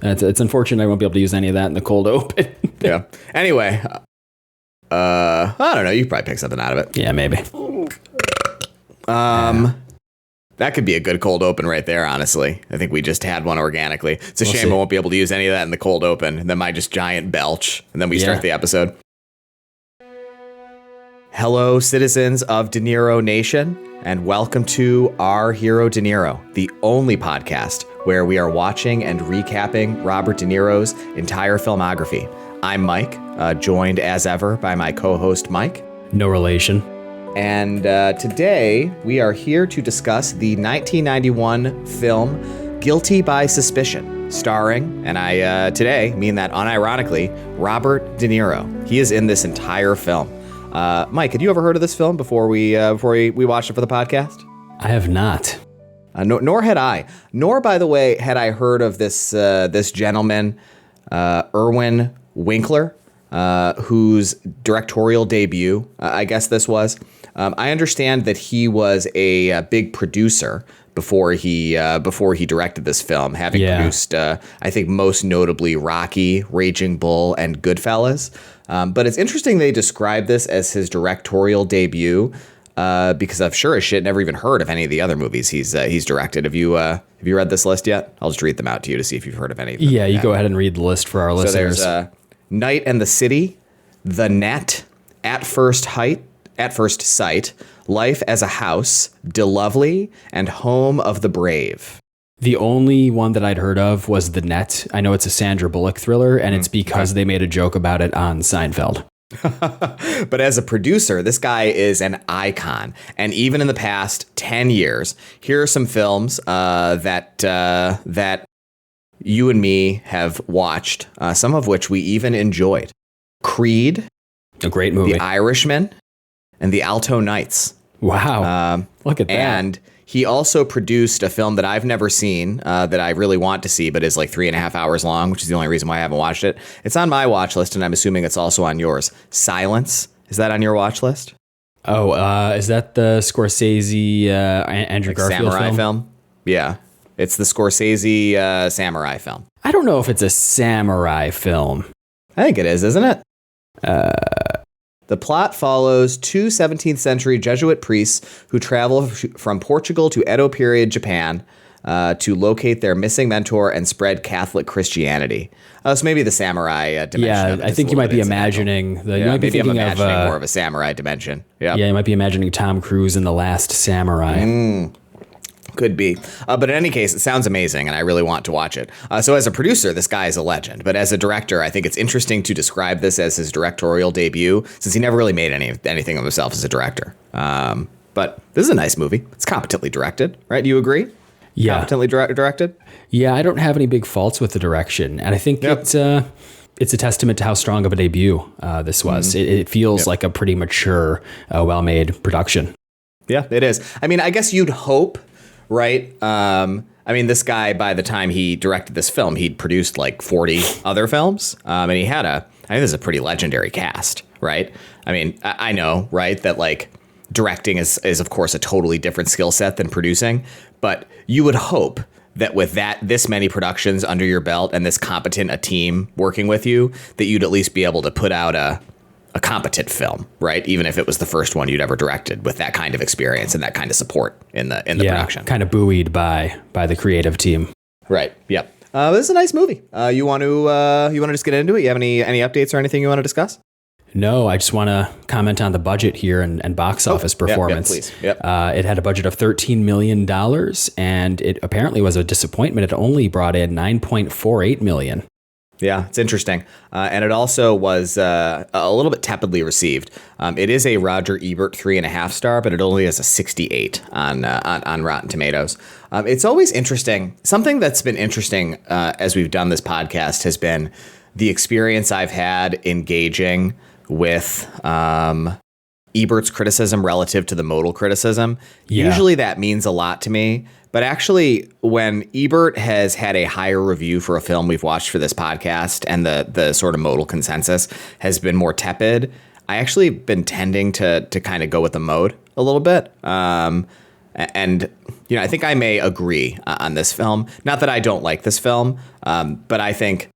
It's unfortunate I won't be able to use any of that in the cold open. Yeah. Anyway, I don't know. You probably pick something out of it. Yeah, maybe. That could be a good cold open right there, honestly. I think we just had one organically. It's a shame I won't be able to use any of that in the cold open. And then my just giant belch. And then we start the episode. Hello, citizens of De Niro Nation, and welcome to Our Hero De Niro, the only podcast where we are watching and recapping Robert De Niro's entire filmography. I'm Mike, joined as ever by my co-host Mike. No relation. And today we are here to discuss the 1991 film Guilty by Suspicion, starring, and I today mean that unironically, Robert De Niro. He is in this entire film. Mike, had you ever heard of this film before we watched it for the podcast? I have not. Nor had I. Nor, by the way, had I heard of this gentleman, Irwin Winkler, whose directorial debut, I guess this was. I understand that he was a big producer before he directed this film, having produced, I think, most notably Rocky, Raging Bull, and Goodfellas. But it's interesting they describe this as his directorial debut, because I've sure as shit never even heard of any of the other movies he's directed. Have you read this list yet? I'll just read them out to you to see if you've heard of any of them. Yeah, you go ahead and read the list for our listeners. So there's Night and the City, The Net, At First Sight, Life as a House, De Lovely, and Home of the Brave. The only one that I'd heard of was The Net. I know it's a Sandra Bullock thriller, and it's because they made a joke about it on Seinfeld. But as a producer, this guy is an icon. And even in the past 10 years, here are some films that you and me have watched, some of which we even enjoyed. Creed. A great movie. The Irishman. And The Alto Nights. Wow. Look at that. And he also produced a film that I've never seen, that I really want to see, but is like 3.5 hours long, which is the only reason why I haven't watched it. It's on my watch list, and I'm assuming it's also on yours. Silence. Is that on your watch list? Oh, is that the Scorsese Andrew Garfield samurai film? Yeah. It's the Scorsese samurai film. I don't know if it's a samurai film. I think it is, isn't it? The plot follows two 17th century Jesuit priests who travel from Portugal to Edo period Japan to locate their missing mentor and spread Catholic Christianity. So maybe the samurai dimension. Yeah, I think you might be imagining you might be thinking of more of a samurai dimension. Yeah, you might be imagining Tom Cruise in The Last Samurai. Could be. But in any case, it sounds amazing, and I really want to watch it. So as a producer, this guy is a legend. But as a director, I think it's interesting to describe this as his directorial debut, since he never really made anything of himself as a director. But this is a nice movie. It's competently directed, right? Do you agree? Yeah. Competently directed? Yeah, I don't have any big faults with the direction. And I think it's a testament to how strong of a debut this was. It feels like a pretty mature, well-made production. Yeah, it is. I mean, I guess you'd hope... Right. I mean, this guy, by the time he directed this film, he'd produced like 40 other films. And he had I think this is a pretty legendary cast, right? I mean, I know, right, that like directing is of course a totally different skill set than producing. But you would hope that with this many productions under your belt and this competent a team working with you, that you'd at least be able to put out a competent film, right? Even if it was the first one you'd ever directed, with that kind of experience and that kind of support in the production. Kind of buoyed by the creative team. Right. Yep. This is a nice movie. You want to just get into it? You have any updates or anything you want to discuss? No, I just want to comment on the budget here and box office performance. Yeah, please. Yep. It had a budget of $13 million, and it apparently was a disappointment. It only brought in $9.48 million. Yeah, it's interesting. And it also was a little bit tepidly received. It is a Roger Ebert 3.5 star, but it only has a 68 on Rotten Tomatoes. It's always interesting. Something that's been interesting as we've done this podcast has been the experience I've had engaging with Ebert's criticism relative to the modal criticism. Yeah. Usually that means a lot to me. But actually, when Ebert has had a higher review for a film we've watched for this podcast and the sort of modal consensus has been more tepid, I actually been tending to kind of go with the mode a little bit. And, I think I may agree on this film. Not that I don't like this film, but I think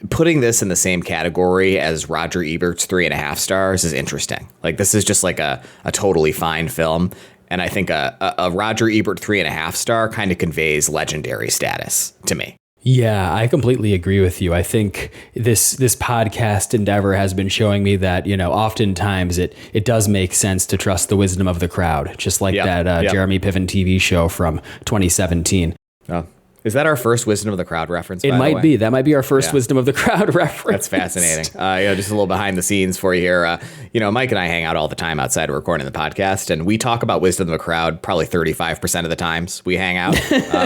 putting this in the same category as Roger Ebert's 3.5 stars is interesting. Like, this is just like a totally fine film. And I think a Roger Ebert 3.5 star kind of conveys legendary status to me. Yeah, I completely agree with you. I think this podcast endeavor has been showing me that, oftentimes it does make sense to trust the wisdom of the crowd, just like that Jeremy Piven TV show from 2017. Oh. Is that our first Wisdom of the Crowd reference? It might be. That might be our first Wisdom of the Crowd reference. That's fascinating. Just a little behind the scenes for you here. Mike and I hang out all the time outside of recording the podcast, and we talk about Wisdom of the Crowd probably 35% of the times we hang out.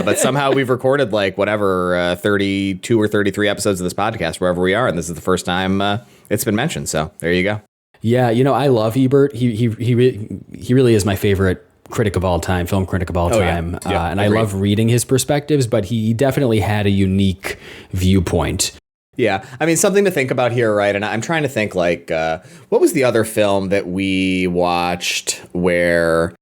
But somehow we've recorded 32 or 33 episodes of this podcast wherever we are, and this is the first time it's been mentioned. So there you go. Yeah, I love Ebert. He really is my favorite critic of all time, film critic of all time. And agreed. I love reading his perspectives, but he definitely had a unique viewpoint. Yeah. I mean, something to think about here, right? And I'm trying to think what was the other film that we watched where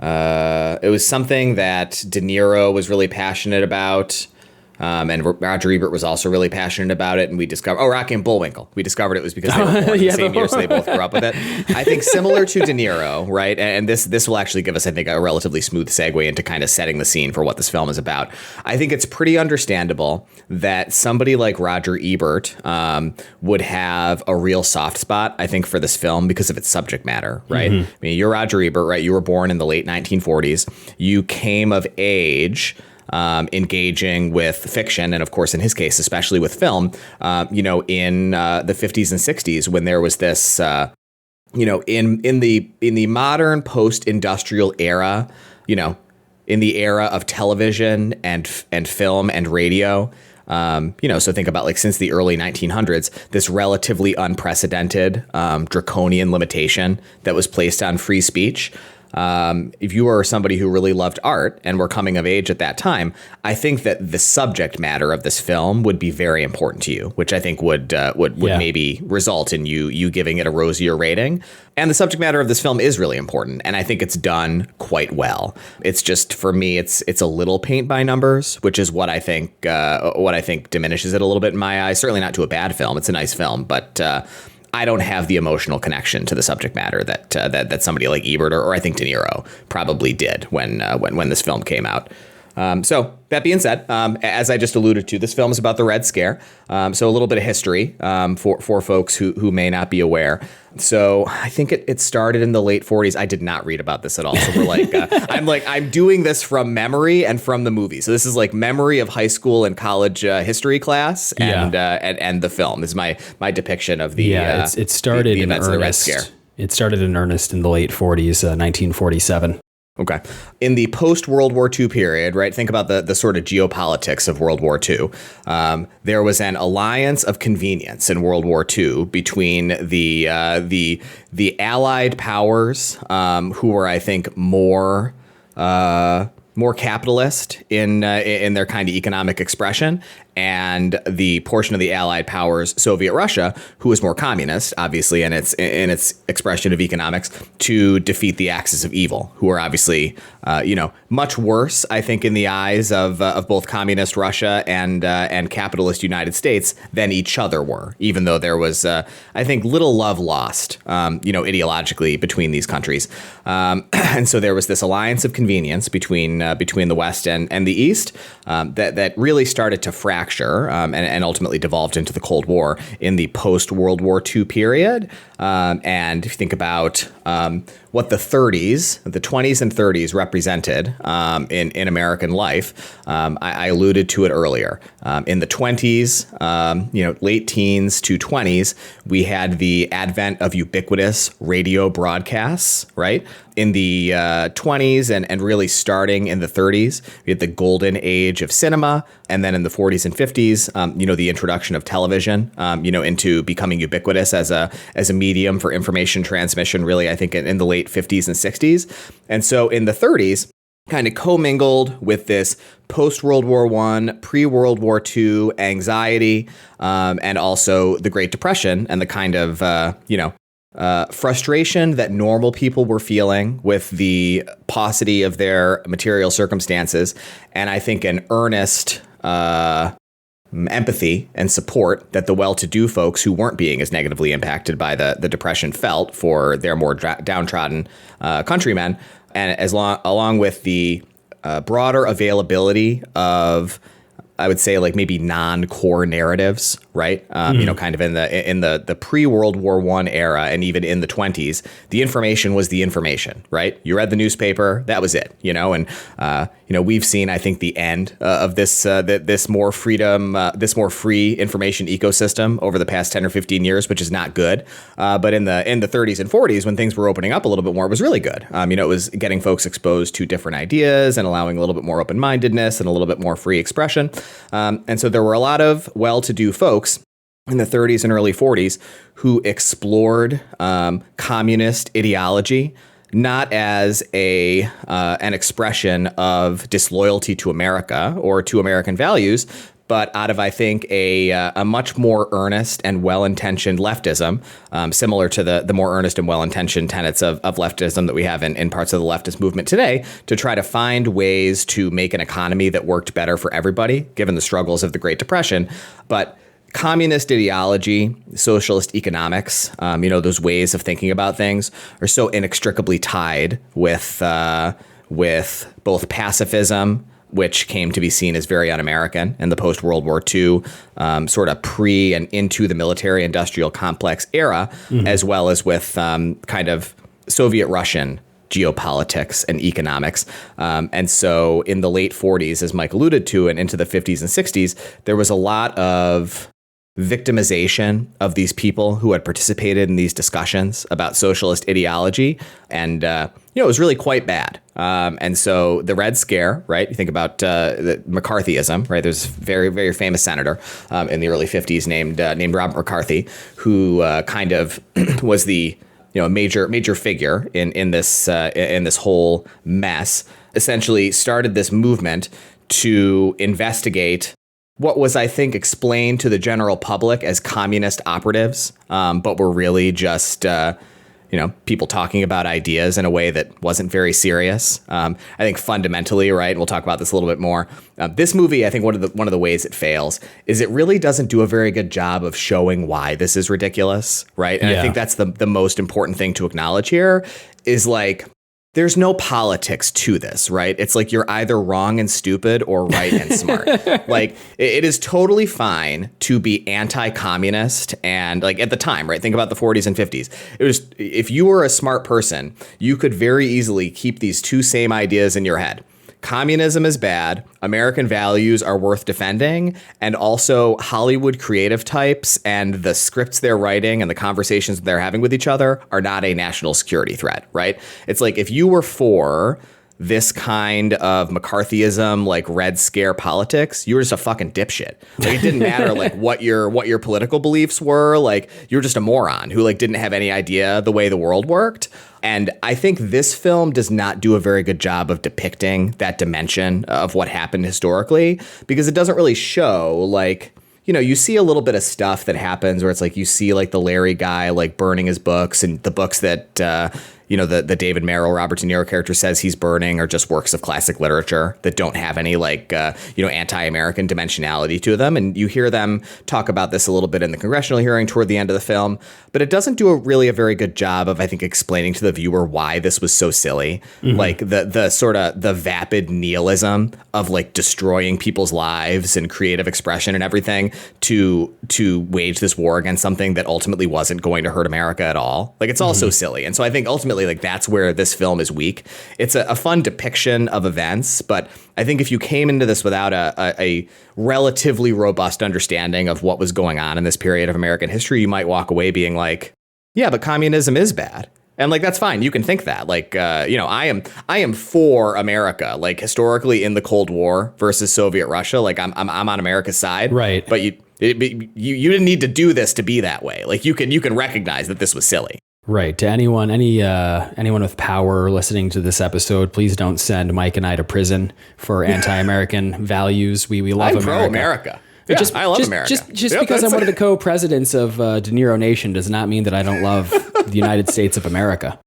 it was something that De Niro was really passionate about. And Roger Ebert was also really passionate about it. And we discovered, Rocky and Bullwinkle. We discovered it was because they were born in the same year, so they both grew up with it. I think similar to De Niro, right? And this will actually give us, I think, a relatively smooth segue into kind of setting the scene for what this film is about. I think it's pretty understandable that somebody like Roger Ebert would have a real soft spot, I think, for this film because of its subject matter, right? Mm-hmm. I mean, you're Roger Ebert, right? You were born in the late 1940s. You came of age engaging with fiction, and of course, in his case, especially with film, in the 50s and 60s, when there was this, in the modern post-industrial era, in the era of television and film and radio. So think about since the early 1900s, this relatively unprecedented draconian limitation that was placed on free speech. If you were somebody who really loved art and were coming of age at that time, I think that the subject matter of this film would be very important to you, which I think would maybe result in you giving it a rosier rating. And the subject matter of this film is really important, and I think it's done quite well. It's just, for me, it's a little paint by numbers, which is what I think diminishes it a little bit in my eyes. Certainly not to a bad film. It's a nice film, but I don't have the emotional connection to the subject matter that somebody like Ebert or I think De Niro probably did when this film came out. So that being said, as I just alluded to, this film is about the Red Scare. So a little bit of history for folks who may not be aware. So I think it started in the late 40s. I did not read about this at all. So we're I'm doing this from memory and from the movie. So this is memory of high school and college history class and the film. This is my depiction of the it started the in events earnest. Of the Red Scare. It started in earnest in the late 40s, 1947. Okay. In the post-World War II period, right, think about the sort of geopolitics of World War II. There was an alliance of convenience in World War II between the Allied powers, who were, I think, more capitalist in their kind of economic expression, and the portion of the Allied powers, Soviet Russia, who was more communist, obviously, in its expression of economics, to defeat the axis of evil, who are obviously, much worse, I think, in the eyes of both communist Russia and capitalist United States than each other were, even though there was, I think, little love lost, ideologically between these countries. And so there was this alliance of convenience between the West and the East that really started to fracture and ultimately devolved into the Cold War in the post-World War II period. And if you think about what the 20s and 30s represented in American life, I alluded to it earlier. In the 20s, late teens to 20s, we had the advent of ubiquitous radio broadcasts, right? In the 20s and really starting in the 30s, we had the golden age of cinema. And then in the 40s and 50s, the introduction of television, into becoming ubiquitous as a medium for information transmission, really, I think, in the late 50s and 60s. And so in the 30s, kind of commingled with this post-World War I, pre-World War II anxiety, and also the Great Depression and the kind of, frustration that normal people were feeling with the paucity of their material circumstances, and I think an earnest empathy and support that the well-to-do folks who weren't being as negatively impacted by the Depression felt for their more downtrodden countrymen, and along with the broader availability of, I would say, like maybe non-core narratives, right? Kind of in the pre-World War I era, and even in the 20s, the information was the information, right? You read the newspaper, that was it, and we've seen, I think, the end of this more freedom, this more free information ecosystem over the past 10 or 15 years, which is not good. But in the 30s and 40s, when things were opening up a little bit more, it was really good. It was getting folks exposed to different ideas and allowing a little bit more open-mindedness and a little bit more free expression. And so there were a lot of well-to-do folks in the 30s and early 40s who explored communist ideology, not as an expression of disloyalty to America or to American values, but out of, I think, a much more earnest and well-intentioned leftism, similar to the more earnest and well-intentioned tenets of leftism that we have in parts of the leftist movement today, to try to find ways to make an economy that worked better for everybody, given the struggles of the Great Depression. But communist ideology, socialist economics, those ways of thinking about things are so inextricably tied with both pacifism, which came to be seen as very un-American in the post-World War II, sort of pre and into the military-industrial complex era, as well as with kind of Soviet-Russian geopolitics and economics. And so in the late 40s, as Mike alluded to, and into the 50s and 60s, there was a lot of victimization of these people who had participated in these discussions about socialist ideology. And, it was really quite bad. And so the Red Scare, right? You think about the McCarthyism, right? There's a very, very famous senator in the early 50s named Robert McCarthy, who kind of was the major figure in this whole mess. Essentially started this movement to investigate what was, I think, explained to the general public as communist operatives, but were really just, people talking about ideas in a way that wasn't very serious. I think fundamentally, right, we'll talk about this a little bit more. This movie, I think one of the ways it fails is it really doesn't do a very good job of showing why this is ridiculous, right? And I think that's the most important thing to acknowledge here is like, there's no politics to this, right? It's like you're either wrong and stupid or right and smart. Like it is totally fine to be anti-communist. And like at the time, right? Think about the 40s and 50s. It was, if you were a smart person, you could very easily keep these two same ideas in your head. Communism is bad. American values are worth defending. And also Hollywood creative types and the scripts they're writing and the conversations they're having with each other are not a national security threat, right? It's like if you were for this kind of McCarthyism, like Red Scare politics, you were just a fucking dipshit. Like it didn't matter like what your political beliefs were. Like you were just a moron who like didn't have any idea the way the world worked. And I think this film does not do a very good job of depicting that dimension of what happened historically, because it doesn't really show like, you see a little bit of stuff that happens where it's like you see like the Larry guy like burning his books, and the books that the David Merrill, Robert De Niro character says he's burning are just works of classic literature that don't have any like anti-American dimensionality to them. And you hear them talk about this a little bit in the congressional hearing toward the end of the film, but it doesn't do a very good job of, I think, explaining to the viewer why this was so silly. Like the sort of the vapid nihilism of like destroying people's lives and creative expression and everything to wage this war against something that ultimately wasn't going to hurt America at all. Like it's all so silly. And so I think ultimately like that's where this film is weak. It's a fun depiction of events, but I think if you came into this without a relatively robust understanding of what was going on in this period of American history, you might walk away being like, yeah, but communism is bad. And like, that's fine. You can think that like, I am for America, like historically in the Cold War versus Soviet Russia. Like I'm on America's side. Right. But you didn't need to do this to be that way. Like you can recognize that this was silly. Right. To anyone with power listening to this episode, please don't send Mike and I to prison for anti-American values. We love I'm America. Pro-America. Yeah, I love America. Just because I'm one of the co-presidents of De Niro Nation does not mean that I don't love the United States of America.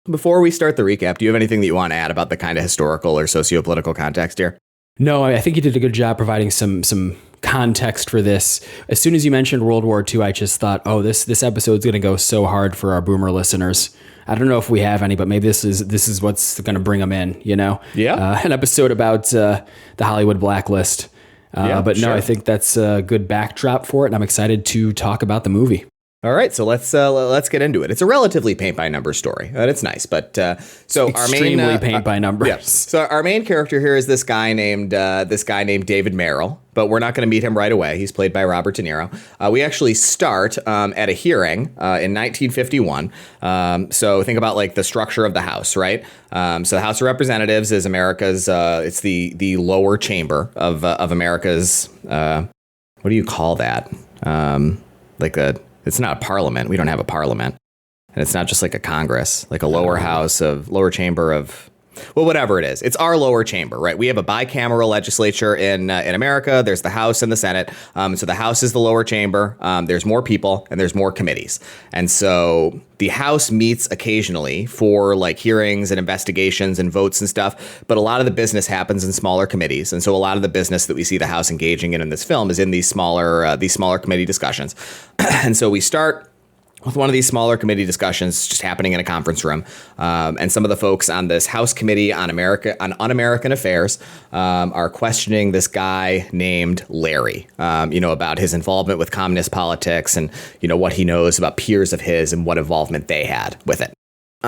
Before we start the recap, do you have anything that you want to add about the kind of historical or socio-political context here? No, I think you did a good job providing some context for this. As soon as you mentioned World War II, I just thought, oh, this episode's going to go so hard for our boomer listeners. I don't know if we have any, but maybe this is what's going to bring them in, you know? Yeah. An episode about the Hollywood blacklist. But no, sure. I think that's a good backdrop for it, and I'm excited to talk about the movie. All right, so let's get into it. It's a relatively paint by numbers story, and it's nice. But so extremely our main paint by numbers. Yeah. So our main character here is this guy named David Merrill, but we're not going to meet him right away. He's played by Robert De Niro. We actually start at a hearing in 1951. So think about like the structure of the House, right? So the House of Representatives is America's. It's the lower chamber of America's. What do you call that? It's not a parliament. We don't have a parliament. And it's not just like a Congress, like a lower chamber of, well, whatever it is. It's our lower chamber, right? We have a bicameral legislature in America. There's the House and the Senate. So the House is the lower chamber. There's more people and there's more committees. And so the House meets occasionally for like hearings and investigations and votes and stuff. But a lot of the business happens in smaller committees. And so a lot of the business that we see the House engaging in this film is in these smaller committee discussions. And so we start with one of these smaller committee discussions just happening in a conference room. And some of the folks on this House Committee on Un-American Affairs are questioning this guy named Larry, about his involvement with communist politics and, what he knows about peers of his and what involvement they had with it.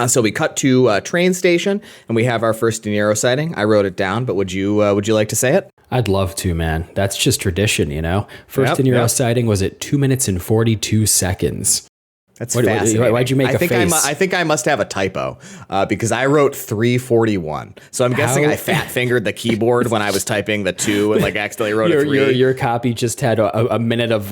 So we cut to a train station and we have our first De Niro sighting. I wrote it down, but would you like to say it? I'd love to, man. That's just tradition, First De Niro sighting was at 2 minutes and 42 seconds. That's fascinating. Why'd you make a face? I think I must have a typo because I wrote 3:41. So I'm guessing I fat fingered the keyboard when I was typing the 2 and like accidentally wrote a 3. Your copy just had a minute of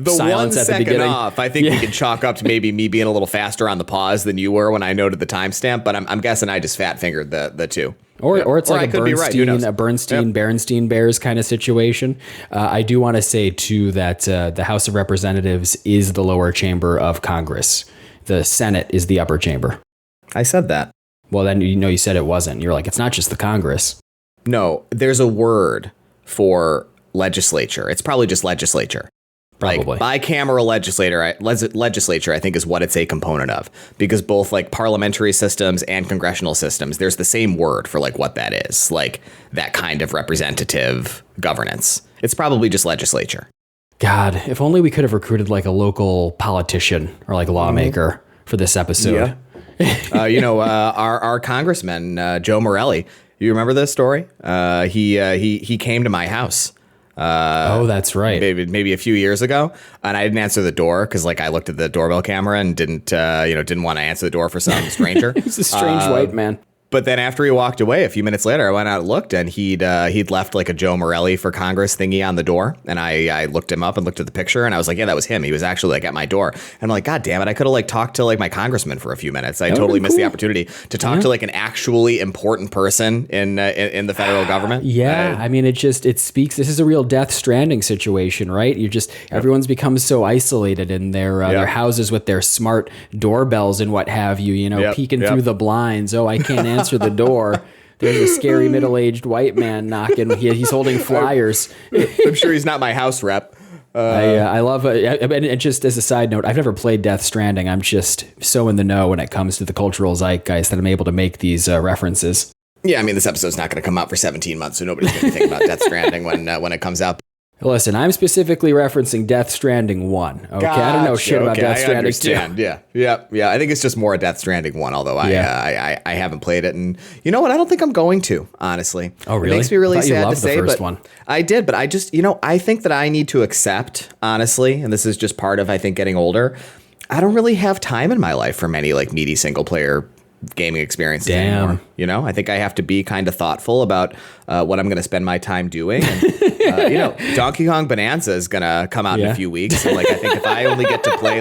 silence at the beginning. Off. I think we could chalk up to maybe me being a little faster on the pause than you were when I noted the timestamp. But I'm guessing I just fat fingered the 2. Or it's like a Bernstein Berenstein Bears kind of situation. I do want to say, too, that the House of Representatives is the lower chamber of Congress. The Senate is the upper chamber. I said that. Well, then, you said it wasn't. You're like, it's not just the Congress. No, there's a word for legislature. It's probably just legislature. Probably. Like bicameral legislature, I think, is what it's a component of, because both like parliamentary systems and congressional systems, there's the same word for like what that is, like that kind of representative governance. It's probably just legislature. God, if only we could have recruited like a local politician or like lawmaker for this episode. Yeah. Our congressman, Joe Morelli, you remember this story? He came to my house. That's right. Maybe a few years ago, and I didn't answer the door because like I looked at the doorbell camera and didn't want to answer the door for some stranger. He's a strange white man. But then after he walked away, a few minutes later, I went out and looked, and he'd left like a Joe Morelli for Congress thingy on the door. And I looked him up and looked at the picture, and I was like, yeah, that was him. He was actually like at my door. And I'm like, God damn it, I could have like talked to like my congressman for a few minutes. I totally missed the opportunity to talk to like an actually important person in the federal government. Yeah, I mean, it speaks. This is a real Death Stranding situation, right? Everyone's become so isolated in their houses with their smart doorbells and what have you. Peeking through the blinds. Oh, I can't answer the door. There's a scary middle-aged white man knocking. He's holding flyers. I'm sure he's not my house rep. I love it. And just as a side note, I've never played Death Stranding. I'm just so in the know when it comes to the cultural zeitgeist that I'm able to make these references. Yeah, I mean, this episode's not going to come out for 17 months, so nobody's going to think about Death Stranding when it comes out. Listen, I'm specifically referencing Death Stranding 1. Okay, I don't know shit about Death Stranding 2. Yeah. I think it's just more a Death Stranding 1, although I haven't played it, and you know what? I don't think I'm going to, honestly. Oh, really? It makes me really sad to say, but one. I did, but I just, I think that I need to accept, honestly, and this is just part of, I think, getting older. I don't really have time in my life for many like meaty single player gaming experiences anymore. I think I have to be kind of thoughtful about what I'm going to spend my time doing. And, Donkey Kong Bonanza is going to come out in a few weeks. And I think if I only get to play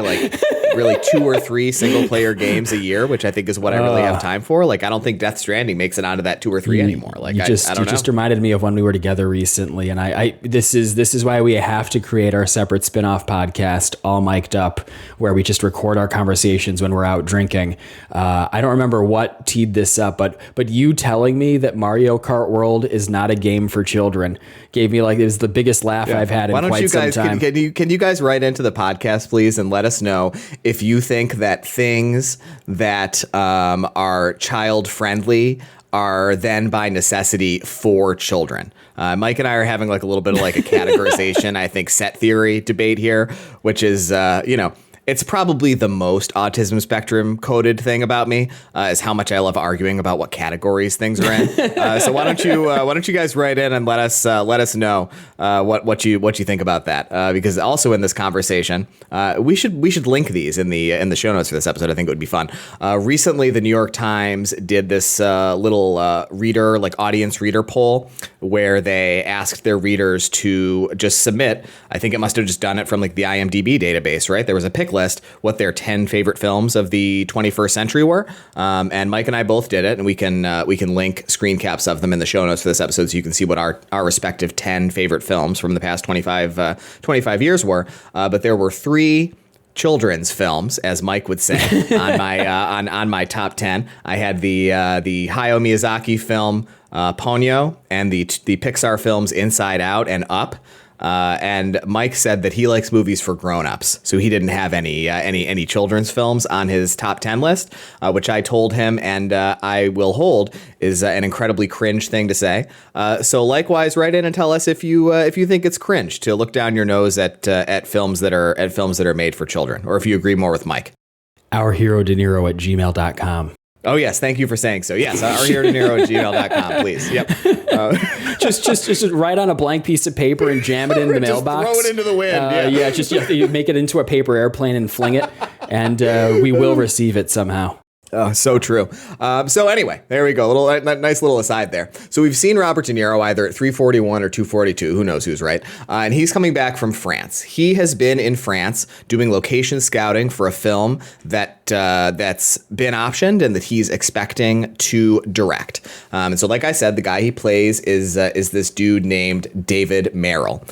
really 2 or 3 single player games a year, which I think is what I really have time for, I don't think Death Stranding makes it onto that 2 or 3 anymore. I don't know. You just reminded me of when we were together recently. And this is why we have to create our separate spin-off podcast, All Mic'd Up, where we just record our conversations when we're out drinking. I don't remember what teed this up, but you telling me that Mario Kart World is not a game for children gave me it was the biggest laugh I've had in quite some time. Can you guys write into the podcast, please, and let us know if you think that things that are child friendly are then by necessity for children. Mike and I are having a little bit of a categorization, I think, set theory debate here, which is, it's probably the most autism spectrum coded thing about me is how much I love arguing about what categories things are in. So why don't you guys write in and let us know what you think about that? Because also in this conversation, we should link these in the show notes for this episode. I think it would be fun. Recently, the New York Times did this little audience reader poll where they asked their readers to just submit. I think it must have just done it from the IMDb database, right? There was a pick list what their 10 favorite films of the 21st century were, and Mike and I both did it, and we can link screen caps of them in the show notes for this episode so you can see what our respective 10 favorite films from the past 25 years were. But there were 3 children's films, as Mike would say, on my top 10. I had the Hayao Miyazaki film Ponyo and the Pixar films Inside Out and Up. And Mike said that he likes movies for grown-ups, so he didn't have any children's films on his top 10 list, which I told him, and I will hold, is an incredibly cringe thing to say. So likewise, write in and tell us if you think it's cringe to look down your nose at films that are made for children, or if you agree more with Mike. OurHeroDeNiro@gmail.com. Oh, yes. Thank you for saying so. Yes. OurHeroDeNiro@gmail.com, please. Yep. Just write on a blank piece of paper and jam it in the mailbox. Throw it into the wind. Yeah. Just you have to make it into a paper airplane and fling it, and we will receive it somehow. Oh, so true. So anyway, there we go. Nice little aside there. So we've seen Robert De Niro either at 341 or 242. Who knows who's right? And he's coming back from France. He has been in France doing location scouting for a film that's been optioned and that he's expecting to direct. And so, like I said, the guy he plays is this dude named David Merrill.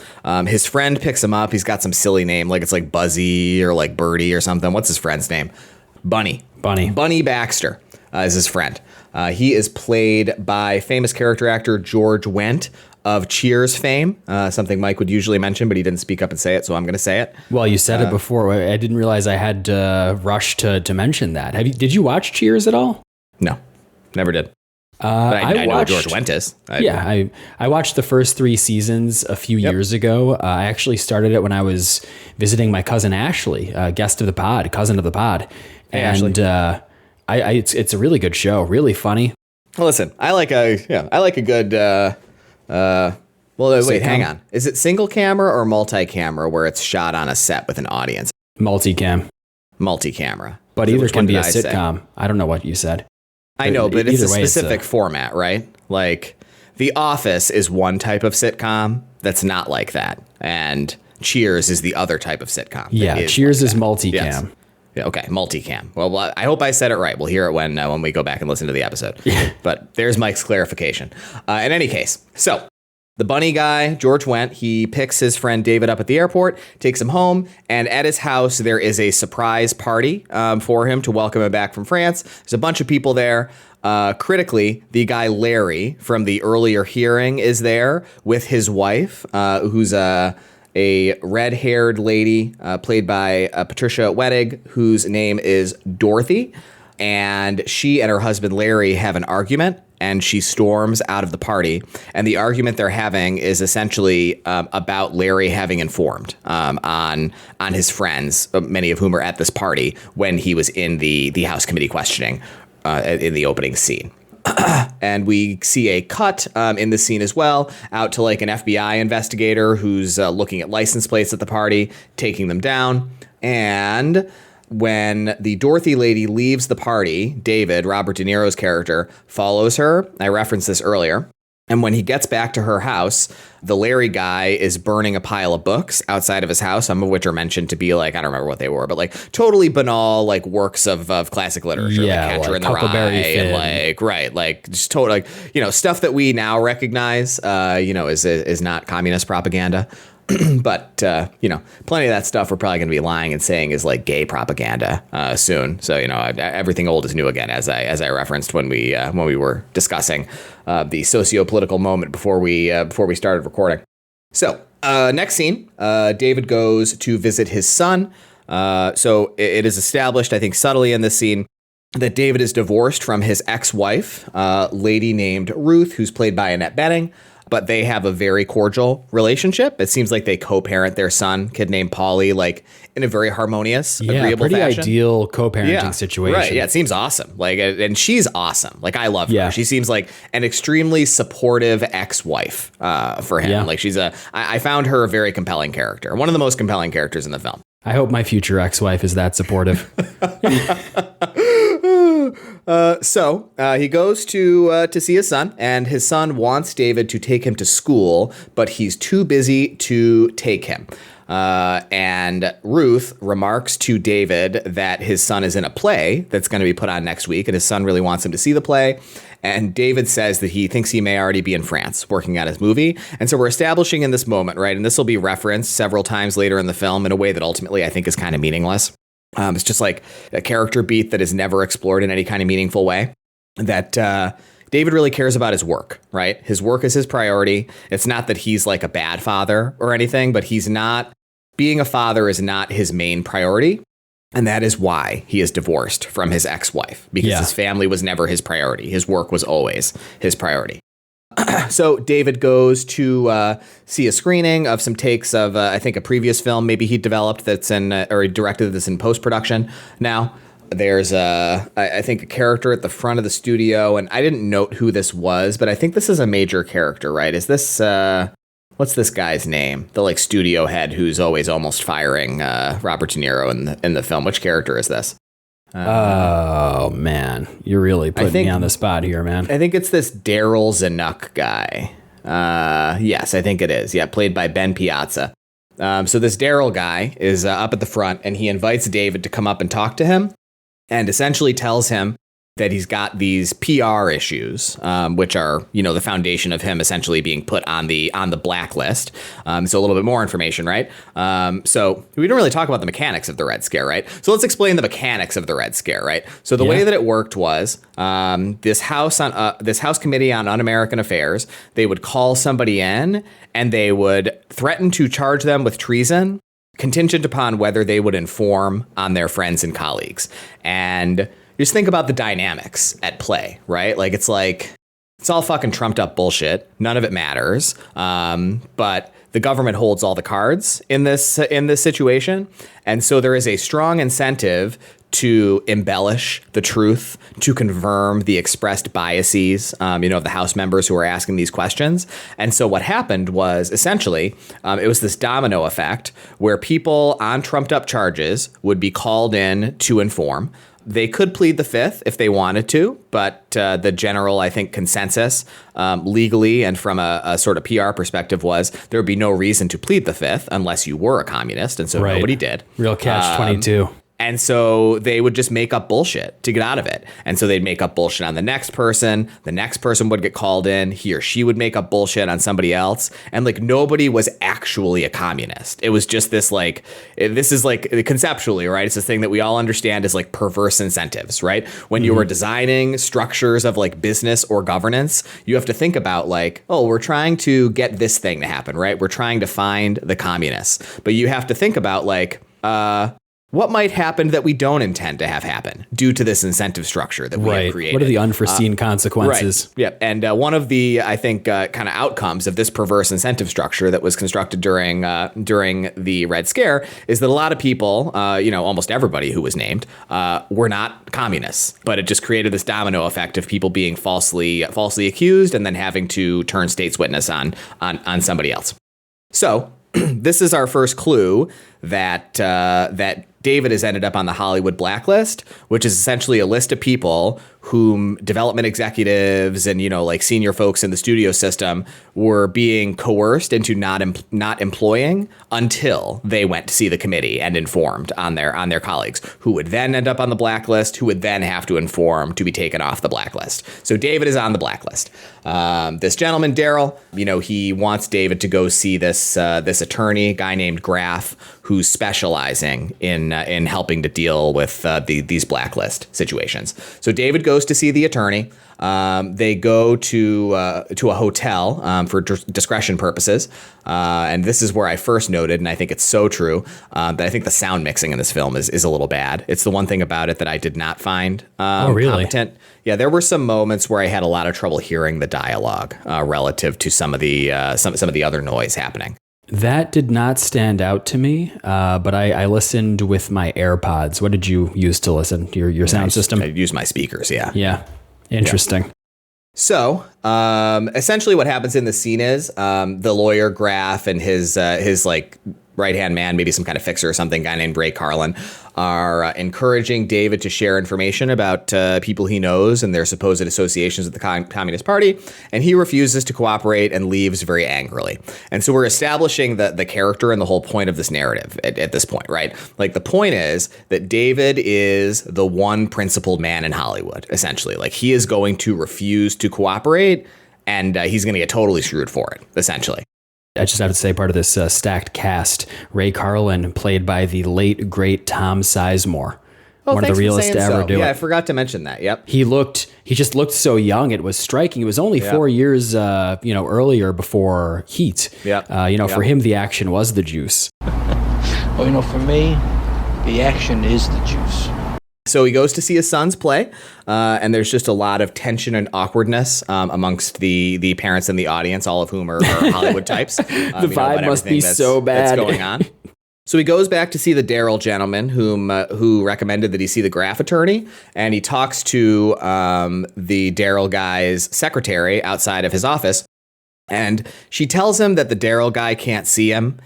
His friend picks him up. He's got some silly name, it's Buzzy or Birdie or something. What's his friend's name? Bunny Baxter is his friend. He is played by famous character actor George Wendt of Cheers fame, something Mike would usually mention, but he didn't speak up and say it, so I'm going to say it. Well, you said it before. I didn't realize I had rushed to mention that. Did you watch Cheers at all? No, never did. But I know who George Wendt is. I watched the first 3 seasons a few years ago. I actually started it when I was visiting my cousin Ashley, cousin of the pod. Hey, and it's a really good show, really funny. Well, listen, I like a good. Wait, hang on. Is it single camera or multi-camera where it's shot on a set with an audience? Multi-camera. But either can be a sitcom. I don't know what you said. I know, but it's a specific format, right? The Office is one type of sitcom that's not like that, and Cheers is the other type of sitcom. Yeah, Cheers is multicam. Yes. Yeah, okay, multicam. Well, I hope I said it right. We'll hear it when we go back and listen to the episode. But there's Mike's clarification. In any case, so the bunny guy, George Wendt, he picks his friend David up at the airport, takes him home, and at his house there is a surprise party for him to welcome him back from France. There's a bunch of people there. Critically, the guy Larry from the earlier hearing is there with his wife, who's a red-haired lady played by Patricia Wettig, whose name is Dorothy. And she and her husband Larry have an argument, and she storms out of the party. And the argument they're having is essentially about Larry having informed on his friends, many of whom are at this party, when he was in the House committee questioning in the opening scene. And we see a cut in the scene as well, out to an FBI investigator who's looking at license plates at the party, taking them down. And when the Dorothy lady leaves the party, David, Robert De Niro's character, follows her. I referenced this earlier. And when he gets back to her house, the Larry guy is burning a pile of books outside of his house, some of which are mentioned to be like, I don't remember what they were, but like totally banal, like works of classic literature, like Catcher in the Rye, and like just total, like, stuff that we now recognize, is not communist propaganda. But, plenty of that stuff we're probably going to be lying and saying is like gay propaganda soon. So, everything old is new again, as I referenced when we were discussing the socio-political moment before we started recording. So next scene, David goes to visit his son. So it is established, I think, subtly in this scene that David is divorced from his ex-wife, lady named Ruth, who's played by Annette Bening. But they have a very cordial relationship. It seems like they co-parent their son, kid named Paulie, like in a very harmonious, agreeable pretty fashion. Ideal co-parenting situation. Right. Yeah, it seems awesome. Like, and she's awesome. Like, I love her. She seems like an extremely supportive ex-wife for him. Yeah. Like, I found her a very compelling character. One of the most compelling characters in the film. I hope my future ex-wife is that supportive. So he goes to see his son, and his son wants David to take him to school, but he's too busy to take him. And Ruth remarks to David that his son is in a play that's going to be put on next week, and his son really wants him to see the play. And David says that he thinks he may already be in France working on his movie. And so we're establishing in this moment, right? And this will be referenced several times later in the film in a way that ultimately I think is kind of meaningless. It's just like a character beat that is never explored in any kind of meaningful way. That David really cares about his work, right? His work is his priority. It's not that he's like a bad father or anything, but being a father is not his main priority. And that is why he is divorced from his ex-wife, because his family was never his priority. His work was always his priority. So David goes to see a screening of some takes of, I think, a previous film maybe he developed or he directed this in post-production. Now, there's I think a character at the front of the studio, and I didn't note who this was, but I think this is a major character, right? Is this, what's this guy's name? The like studio head who's always almost firing Robert De Niro in the film. Which character is this? Oh, man. You're really putting me on the spot here, man. I think it's this Daryl Zanuck guy. Yes, I think it is. Yeah, played by Ben Piazza. So this Daryl guy is up at the front, and he invites David to come up and talk to him and essentially tells him that he's got these PR issues, which are, the foundation of him essentially being put on the blacklist. So a little bit more information, right? So we don't really talk about the mechanics of the Red Scare, right? So let's explain the mechanics of the Red Scare, right? So the way that it worked was this House Committee on Un-American Affairs, they would call somebody in and they would threaten to charge them with treason, contingent upon whether they would inform on their friends and colleagues. And just think about the dynamics at play, right? Like, it's all fucking trumped up bullshit. None of it matters. But the government holds all the cards in this situation. And so there is a strong incentive to embellish the truth, to confirm the expressed biases, of the House members who are asking these questions. And so what happened was essentially, it was this domino effect where people on trumped up charges would be called in to inform. They could plead the fifth if they wanted to, but the general, I think, consensus legally and from a sort of PR perspective was there would be no reason to plead the fifth unless you were a communist. And so nobody did. Real catch-22. And so they would just make up bullshit to get out of it. And so they'd make up bullshit on the next person. The next person would get called in. He or she would make up bullshit on somebody else. And like nobody was actually a communist. It was just this this is like conceptually, right? It's this thing that we all understand as like perverse incentives, right? When you are designing structures of like business or governance, you have to think about like, oh, we're trying to get this thing to happen, right? We're trying to find the communists. But you have to think about like, what might happen that we don't intend to have happen due to this incentive structure that we have created? What are the unforeseen consequences? Right. Yeah. And one of the, I think, kind of outcomes of this perverse incentive structure that was constructed during the Red Scare is that a lot of people, almost everybody who was named, were not communists. But it just created this domino effect of people being falsely accused and then having to turn state's witness on somebody else. So this is our first clue that David has ended up on the Hollywood blacklist, which is essentially a list of people whom development executives and, like senior folks in the studio system were being coerced into not employing until they went to see the committee and informed on their colleagues, who would then end up on the blacklist, who would then have to inform to be taken off the blacklist. So David is on the blacklist. This gentleman, Daryl, he wants David to go see this attorney, guy named Graff, who's specializing in helping to deal with these blacklist situations. So David goes to see the attorney. They go to a hotel for discretion purposes. And this is where I first noted, and I think it's so true, that I think the sound mixing in this film is a little bad. It's the one thing about it that I did not find competent. Yeah, there were some moments where I had a lot of trouble hearing the dialogue relative to some of the other noise happening. That did not stand out to me, but I listened with my AirPods. What did you use to listen? Your sound system? I used my speakers, yeah. Yeah, interesting. Yeah. So, essentially what happens in the scene is the lawyer, Graff, and his right-hand man, maybe some kind of fixer or something, guy named Ray Carlin, are encouraging David to share information about people he knows and their supposed associations with the Communist Party, and he refuses to cooperate and leaves very angrily. And so we're establishing the character and the whole point of this narrative at this point, right? Like, the point is that David is the one principled man in Hollywood, essentially. Like, he is going to refuse to cooperate, and he's going to get totally screwed for it, essentially. I just have to say, part of this stacked cast, Ray Carlin, played by the late, great Tom Sizemore. One of the realest to ever do it. Yeah, I forgot to mention that. Yep. He just looked so young. It was striking. It was only 4 years, earlier before Heat. Yeah. For him, the action was the juice. Well, for me, the action is the juice. So he goes to see his sons play, and there's just a lot of tension and awkwardness amongst the parents in the audience, all of whom are Hollywood types. The vibe must be so bad. That's going on. So he goes back to see the Daryl gentleman who recommended that he see the Graff attorney, and he talks to the Daryl guy's secretary outside of his office, and she tells him that the Daryl guy can't see him.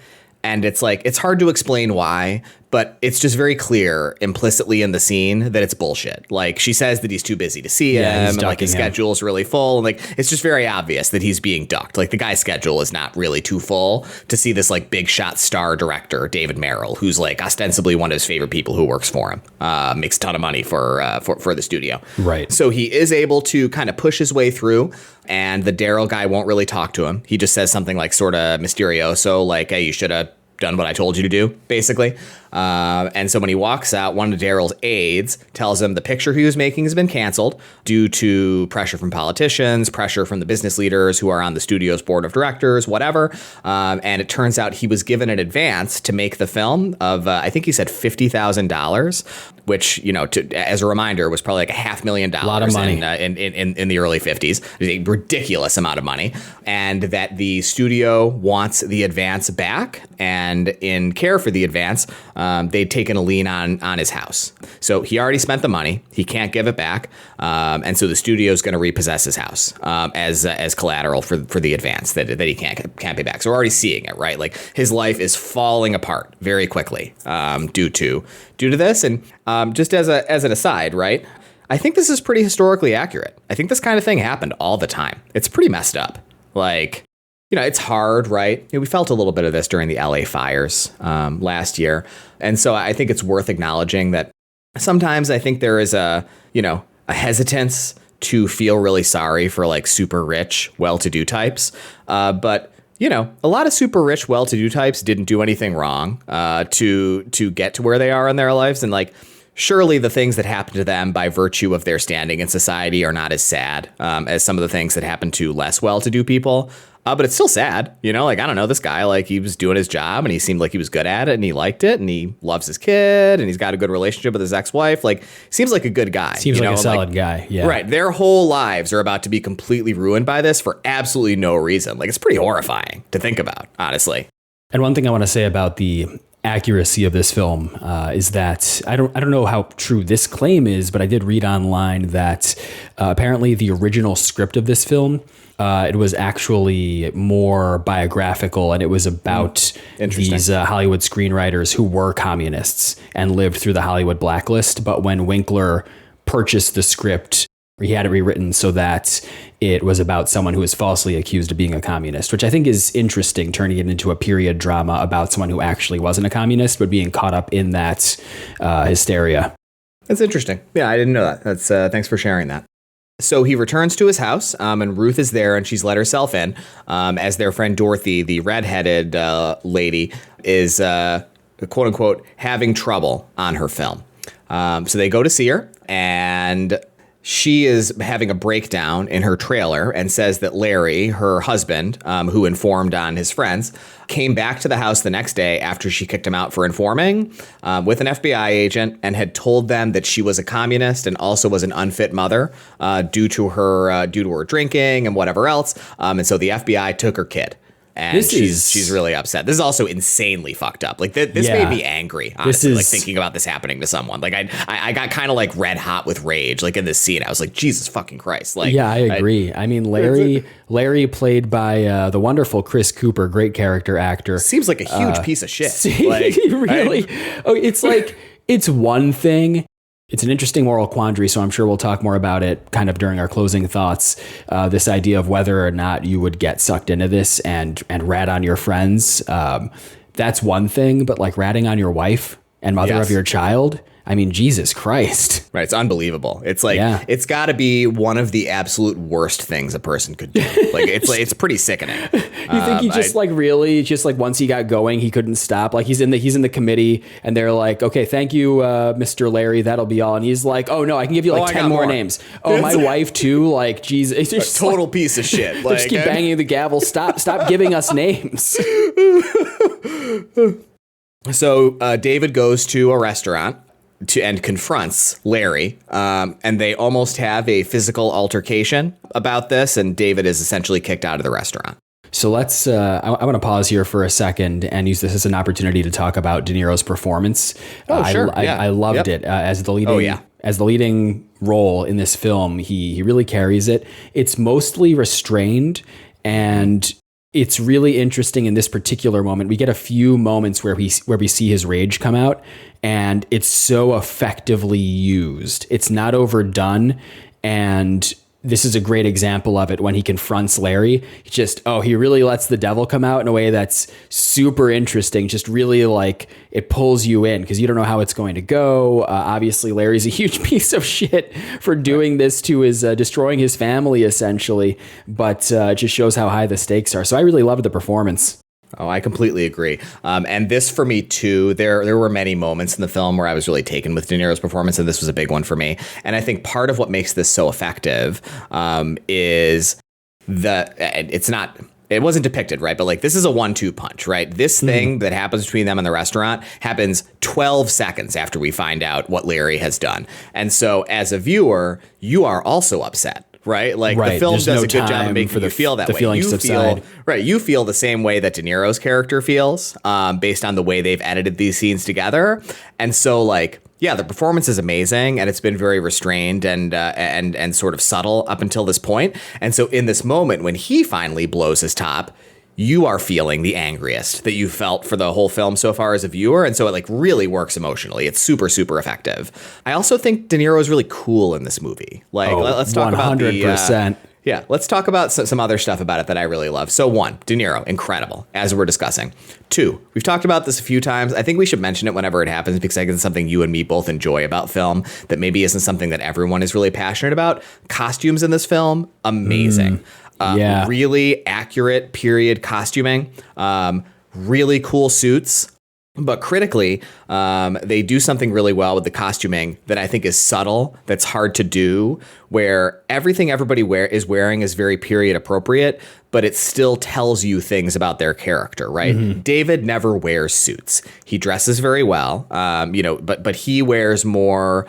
And it's hard to explain why, but it's just very clear implicitly in the scene that it's bullshit. Like, she says that he's too busy to see him, and like his schedule's really full, and like it's just very obvious that he's being ducked. Like, the guy's schedule is not really too full to see this like big shot star director, David Merrill, who's like ostensibly one of his favorite people who works for him, makes a ton of money for the studio. Right. So he is able to kind of push his way through, and the Daryl guy won't really talk to him. He just says something like sort of mysterioso, like, hey, you should have done what I told you to do, basically. And so when he walks out, one of Daryl's aides tells him the picture he was making has been canceled due to pressure from politicians, pressure from the business leaders who are on the studio's board of directors, whatever. And it turns out he was given an advance to make the film of, I think he said $50,000, which, as a reminder, was probably like $500,000. A lot of money. In the early 50s. A ridiculous amount of money. And that the studio wants the advance back, and in care for the advance, they'd taken a lien on his house. So he already spent the money. He can't give it back. And so the studio is going to repossess his house as collateral for the advance that he can't pay back. So we're already seeing it, right? Like, his life is falling apart very quickly due to this. And just as an aside, right? I think this is pretty historically accurate. I think this kind of thing happened all the time. It's pretty messed up. Like, it's hard, right? We felt a little bit of this during the LA fires last year. And so I think it's worth acknowledging that sometimes I think there is a hesitance to feel really sorry for like super rich, well-to-do types. But a lot of super rich, well-to-do types didn't do anything wrong to get to where they are in their lives. And like, surely the things that happen to them by virtue of their standing in society are not as sad as some of the things that happen to less well-to-do people. But it's still sad, like, I don't know, this guy, like, he was doing his job and he seemed like he was good at it and he liked it and he loves his kid and he's got a good relationship with his ex-wife. Like, seems like a good guy. Seems like a solid guy. Yeah. Right. Their whole lives are about to be completely ruined by this for absolutely no reason. Like, it's pretty horrifying to think about, honestly. And one thing I want to say about the accuracy of this film is that I don't know how true this claim is, but I did read online that apparently the original script of this film, it was actually more biographical, and it was about these Hollywood screenwriters who were communists and lived through the Hollywood blacklist. But when Winkler purchased the script, he had it rewritten so that it was about someone who was falsely accused of being a communist, which I think is interesting, turning it into a period drama about someone who actually wasn't a communist, but being caught up in that hysteria. That's interesting. Yeah, I didn't know that. That's thanks for sharing that. So he returns to his house, and Ruth is there, and she's let herself in, as their friend Dorothy, the redheaded lady, is, quote unquote, having trouble on her film. So they go to see her, and she is having a breakdown in her trailer and says that Larry, her husband, who informed on his friends, came back to the house the next day after she kicked him out for informing with an FBI agent, and had told them that she was a communist and also was an unfit mother due to her drinking and whatever else. And so the FBI took her kid. And she's really upset. This is also insanely fucked up. Like this made me angry, honestly, like thinking about this happening to someone. Like I got kind of like red hot with rage, like in this scene. I was like, Jesus fucking Christ. Like, yeah, I agree. I mean, Larry played by the wonderful Chris Cooper, great character actor. Seems like a huge piece of shit. Like, really? It's like, it's one thing. It's an interesting moral quandary, so I'm sure we'll talk more about it kind of during our closing thoughts. This idea of whether or not you would get sucked into this and rat on your friends. That's one thing, but like ratting on your wife and mother of your child, I mean, Jesus Christ. Right. It's unbelievable. It's like, it's got to be one of the absolute worst things a person could do. Like, it's pretty sickening. You think he just once he got going, he couldn't stop. Like he's in the committee and they're like, okay, thank you, Mr. Larry. That'll be all. And he's like, oh no, I can give you like 10 more names. Oh, my wife too. Like, Jesus. It's just a total piece of shit. Like, just keep banging the gavel. Stop giving us names. So David goes to a restaurant and confronts Larry, and they almost have a physical altercation about this, and David is essentially kicked out of the restaurant. So let's, I want to pause here for a second and use this as an opportunity to talk about De Niro's performance. Sure. I loved it as the leading. As the leading role in this film. He really carries it. It's mostly restrained, and it's really interesting in this particular moment. We get a few moments where we see his rage come out, and it's so effectively used. It's not overdone, and this is a great example of it when he confronts Larry. He really lets the devil come out in a way that's super interesting. Just really like it pulls you in because you don't know how it's going to go. Obviously, Larry's a huge piece of shit for doing this to his destroying his family essentially, but it just shows how high the stakes are. So I really loved the performance. Oh, I completely agree. And this for me, too, there were many moments in the film where I was really taken with De Niro's performance, and this was a big one for me. And I think part of what makes this so effective is it wasn't depicted, right? But like this is a 1-2 punch, right? This thing that happens between them in the restaurant happens 12 seconds after we find out what Larry has done. And so as a viewer, you are also upset. Right? Like the film does a good job of making you feel that way. You feel the same way that De Niro's character feels based on the way they've edited these scenes together. And so like, yeah, the performance is amazing, and it's been very restrained and sort of subtle up until this point. And so in this moment when he finally blows his top, you are feeling the angriest that you felt for the whole film so far as a viewer. And so it like really works emotionally. It's super, super effective. I also think De Niro is really cool in this movie. Like, let's talk 100%. Let's talk about some other stuff about it that I really love. So 1, De Niro, incredible, as we're discussing. 2, we've talked about this a few times. I think we should mention it whenever it happens because I think it's something you and me both enjoy about film that maybe isn't something that everyone is really passionate about. Costumes in this film, amazing. Really accurate period costuming, really cool suits. But critically, They do something really well with the costuming that I think is subtle, that's hard to do, where everything everybody is wearing is very period appropriate, but it still tells you things about their character, right? Mm-hmm. David never wears suits. He dresses very well, but he wears more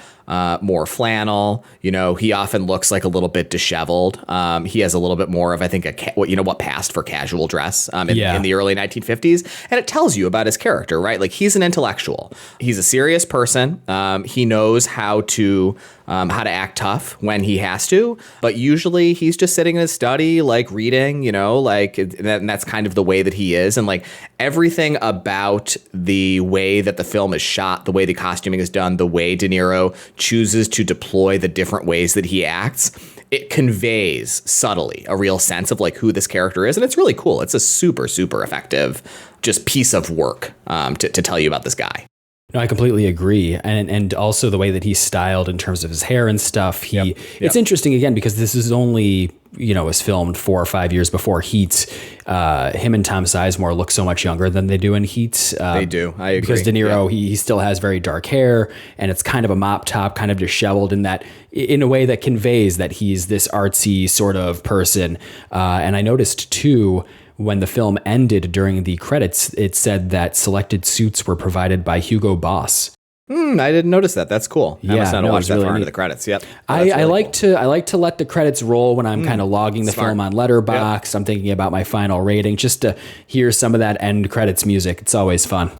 flannel. He often looks like a little bit disheveled. He has a little bit more of, I think, what passed for casual dress in the early 1950s, and it tells you about his character, right? Like, he's an intellectual. He's a serious person. He knows how to act tough when he has to, but usually he's just sitting in his study, like reading, and that's kind of the way that he is. And like everything about the way that the film is shot, the way the costuming is done, the way De Niro chooses to deploy the different ways that he acts, it conveys subtly a real sense of like who this character is. And it's really cool. It's a super, super effective just piece of work to tell you about this guy. No, I completely agree. And also the way that he's styled in terms of his hair and stuff. It's interesting, again, because this is only, was filmed 4 or 5 years before Heat. Him and Tom Sizemore look so much younger than they do in Heat. They do. I agree. Because De Niro, he still has very dark hair, and it's kind of a mop top, kind of disheveled in a way that conveys that he's this artsy sort of person. And I noticed too, when the film ended during the credits, it said that selected suits were provided by Hugo Boss. I didn't notice that. That's cool. I must not have watched that far into the credits. Yep. I like to let the credits roll when I'm kind of logging the film on Letterboxd. Yep. I'm thinking about my final rating, just to hear some of that end credits music. It's always fun.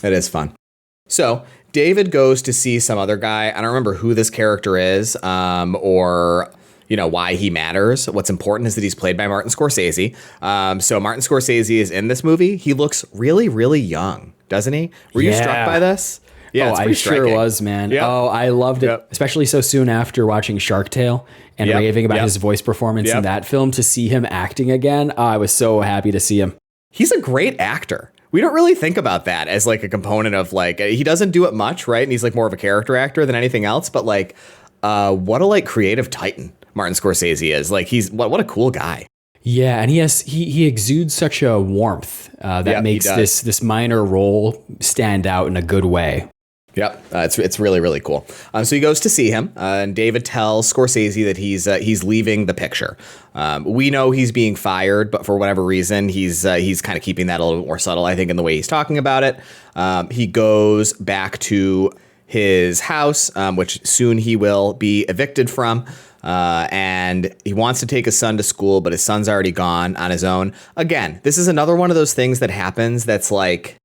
It is fun. So David goes to see some other guy. I don't remember who this character is, or why he matters. What's important is that he's played by Martin Scorsese. So Martin Scorsese is in this movie. He looks really, really young, doesn't he? Were you struck by this? Yeah, I sure was, man. Yep. Oh, I loved it, especially so soon after watching Shark Tale and raving about his voice performance in that film. To see him acting again, I was so happy to see him. He's a great actor. We don't really think about that as like a component of like, he doesn't do it much, right? And he's like more of a character actor than anything else. But like, what a like creative titan Martin Scorsese is. Like, he's what a cool guy. Yeah, and he exudes such a warmth that makes this minor role stand out in a good way. Yep, it's really, really cool. So he goes to see him, and David tells Scorsese that he's leaving the picture. We know he's being fired, but for whatever reason, he's kind of keeping that a little bit more subtle, I think, in the way he's talking about it. He goes back to his house, which soon he will be evicted from. And he wants to take his son to school, but his son's already gone on his own. Again, this is another one of those things that happens that's like,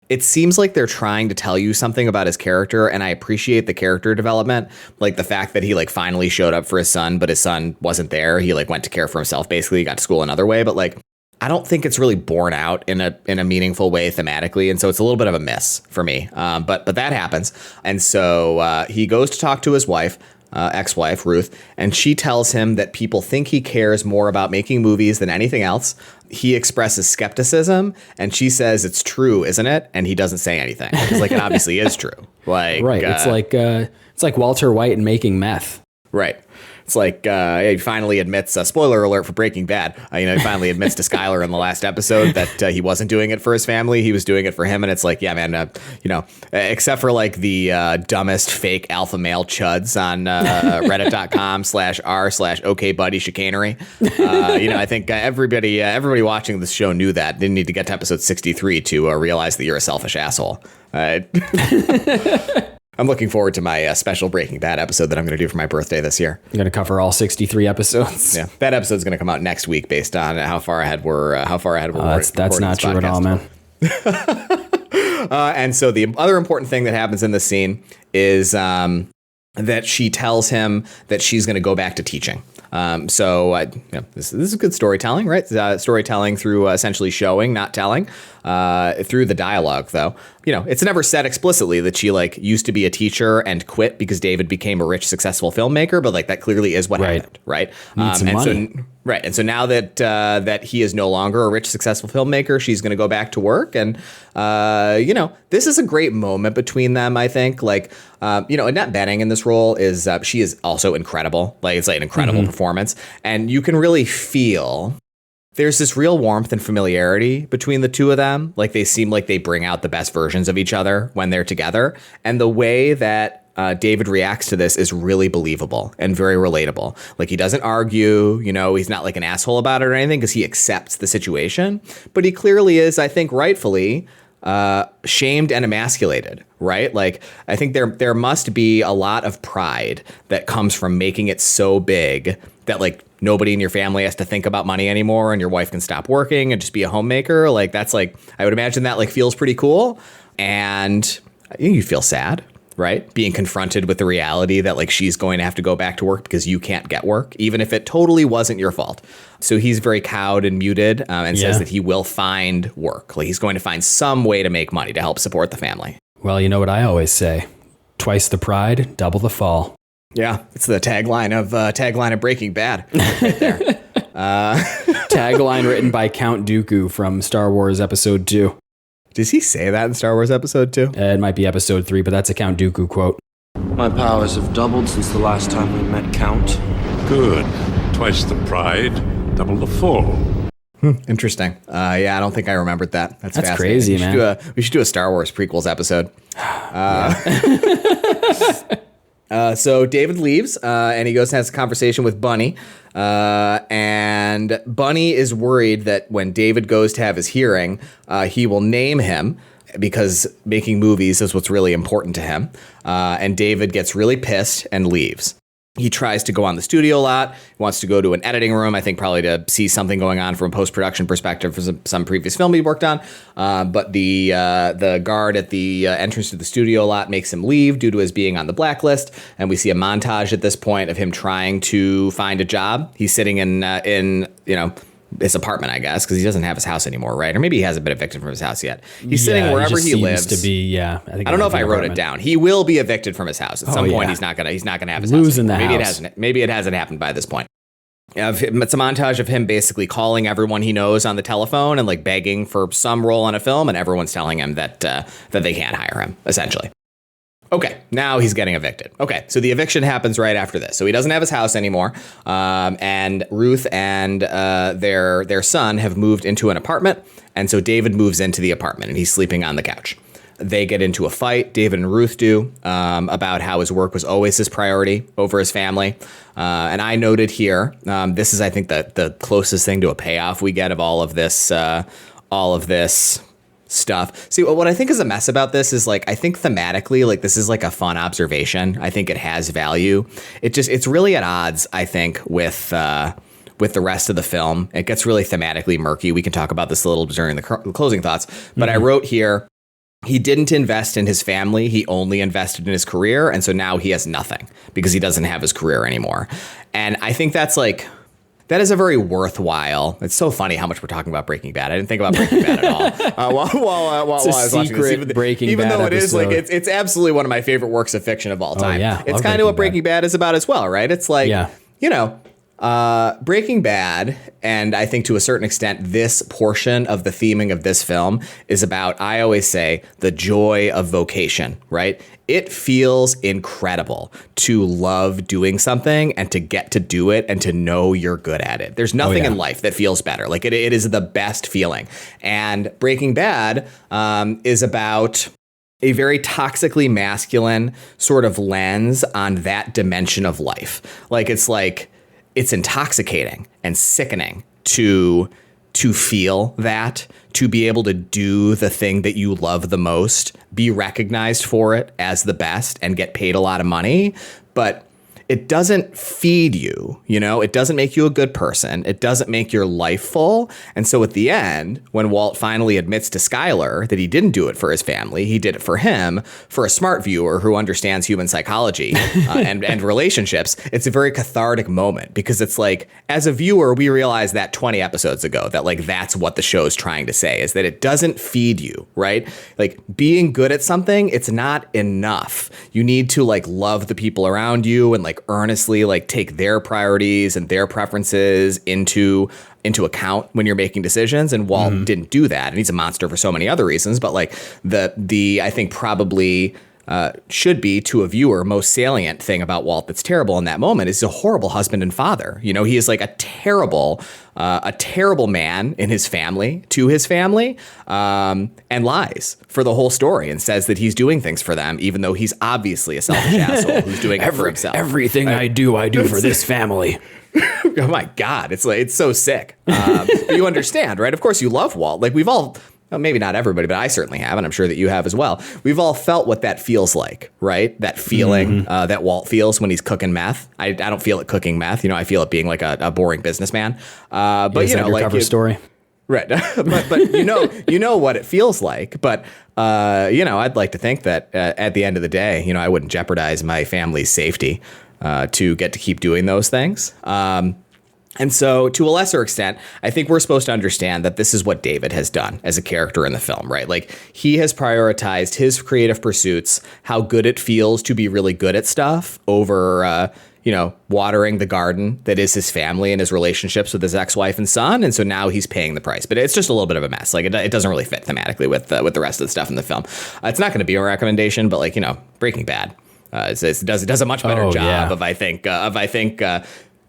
it seems like they're trying to tell you something about his character, and I appreciate the character development, like the fact that he like finally showed up for his son, but his son wasn't there. He like went to care for himself, basically. He got to school another way, but like, I don't think it's really borne out in a meaningful way thematically, and so it's a little bit of a miss for me. But that happens, and so he goes to talk to his wife. Ex-wife, Ruth, and she tells him that people think he cares more about making movies than anything else. He expresses skepticism, and she says, "It's true, isn't it?" And he doesn't say anything. It's like, it obviously is true. Like, right. It's like Walter White and making meth. Right. It's like he finally admits, spoiler alert for Breaking Bad, he finally admits to Skyler in the last episode that he wasn't doing it for his family. He was doing it for him. And it's like, yeah, man, except for like the dumbest fake alpha male chuds on reddit.com/r/okbuddy chicanery. I think everybody watching this show knew that. Didn't need to get to episode 63 to realize that you're a selfish asshole. I'm looking forward to my special Breaking Bad episode that I'm going to do for my birthday this year. You're going to cover all 63 episodes. Yeah, that episode's going to come out next week based on how far ahead we're. That's not true at all, man. And so the other important thing that happens in this scene is that she tells him that she's going to go back to teaching. This is good storytelling, right? Storytelling through essentially showing, not telling, through the dialogue, though. It's never said explicitly that she like used to be a teacher and quit because David became a rich, successful filmmaker, but like that clearly is what happened, right? And so now that he is no longer a rich, successful filmmaker, she's going to go back to work. And, this is a great moment between them, I think. Like, Annette Bening in this role she is also incredible. Like, it's like an incredible performance. And you can really feel There's this real warmth and familiarity between the two of them. Like they seem like they bring out the best versions of each other when they're together. And the way that David reacts to this is really believable and very relatable. Like he doesn't argue, he's not like an asshole about it or anything because he accepts the situation. But he clearly is, I think, rightfully shamed and emasculated, right? Like I think there must be a lot of pride that comes from making it so big that like nobody in your family has to think about money anymore and your wife can stop working and just be a homemaker. Like that's like, I would imagine that like feels pretty cool. And you feel sad, right? Being confronted with the reality that like she's going to have to go back to work because you can't get work, even if it totally wasn't your fault. So he's very cowed and muted and says that he will find work. Like he's going to find some way to make money to help support the family. Well, you know what I always say, twice the pride, double the fall. Yeah, it's the tagline of Breaking Bad right there. Tagline written by Count Dooku from Star Wars Episode 2. Does he say that in Star Wars Episode 2? It might be Episode 3, but that's a Count Dooku quote. My powers have doubled since the last time we met, Count. Good. Twice the pride, double the fall. Interesting. I don't think I remembered that. That's crazy, man. We should do a Star Wars prequels episode. So David leaves and he goes and has a conversation with Bunny. And Bunny is worried that when David goes to have his hearing, he will name him because making movies is what's really important to him. And David gets really pissed and leaves. He tries to go on the studio lot, wants to go to an editing room, I think probably to see something going on from a post-production perspective for some previous film he worked on. But the guard at the entrance to the studio lot makes him leave due to his being on the blacklist. And we see a montage at this point of him trying to find a job. He's sitting in his apartment, I guess, because he doesn't have his house anymore, right? Or maybe he hasn't been evicted from his house yet. He's sitting wherever he lives. To be, I don't know if I wrote it down. He will be evicted from his house at some point. He's not gonna have his house. Maybe it hasn't happened by this point. It's a montage of him basically calling everyone he knows on the telephone and like begging for some role on a film, and everyone's telling him that they can't hire him, essentially. Okay, now he's getting evicted. Okay, so the eviction happens right after this. So he doesn't have his house anymore, and Ruth and their son have moved into an apartment, and so David moves into the apartment, and he's sleeping on the couch. They get into a fight, David and Ruth do, about how his work was always his priority over his family. And I noted here, this is, I think, the closest thing to a payoff we get of all of this stuff. See, what I think is a mess about this is like, I think thematically, like this is like a fun observation. I think it has value. It's really at odds, I think, with the rest of the film. It gets really thematically murky. We can talk about this a little during the closing thoughts, but I wrote here, he didn't invest in his family. He only invested in his career. And so now he has nothing because he doesn't have his career anymore. And I think that's like, that is a very worthwhile. It's so funny how much we're talking about Breaking Bad. I didn't think about Breaking Bad at all while I was watching this. Even though it is like it's absolutely one of my favorite works of fiction of all time. It's kind of what Breaking Bad is about as well, right? It's like Breaking Bad, and I think to a certain extent, this portion of the theming of this film is about, I always say, the joy of vocation, right? It feels incredible to love doing something and to get to do it and to know you're good at it. There's nothing in life that feels better. Like it is the best feeling. And Breaking Bad is about a very toxically masculine sort of lens on that dimension of life. It's intoxicating and sickening to feel that, to be able to do the thing that you love the most, be recognized for it as the best and get paid a lot of money. But it doesn't feed you, it doesn't make you a good person. It doesn't make your life full. And so at the end, when Walt finally admits to Skyler that he didn't do it for his family, he did it for him, for a smart viewer who understands human psychology and relationships, it's a very cathartic moment because it's like, as a viewer, we realized that 20 episodes ago that like, that's what the show's trying to say, is that it doesn't feed you, right? Like being good at something, it's not enough. You need to like love the people around you and like earnestly like take their priorities and their preferences into account when you're making decisions. And Walt didn't do that. And he's a monster for so many other reasons. But like the I think probably should be to a viewer most salient thing about Walt that's terrible in that moment is he's a horrible husband and father. You know, he is like a terrible man in his family, to his family, and lies for the whole story and says that he's doing things for them, even though he's obviously a selfish asshole who's doing it for himself. Everything I do for this family. Oh my God, it's so sick. But you understand, right? Of course you love Walt. Like we've all, well, maybe not everybody, but I certainly have, and I'm sure that you have as well. We've all felt what that feels like, right? That feeling that Walt feels when he's cooking meth. I don't feel it cooking meth. You know, I feel it being like a boring businessman. But you know, like story. Right. but you know what it feels like. But, you know, I'd like to think that at the end of the day, you know, I wouldn't jeopardize my family's safety to get to keep doing those things. And so to a lesser extent, I think we're supposed to understand that this is what David has done as a character in the film, right? Like he has prioritized his creative pursuits, how good it feels to be really good at stuff over, you know, watering the garden that is his family and his relationships with his ex-wife and son. And so now he's paying the price, but it's just a little bit of a mess. Like it doesn't really fit thematically with the rest of the stuff in the film. It's not going to be a recommendation, but like, you know, Breaking Bad it does a much better job of I think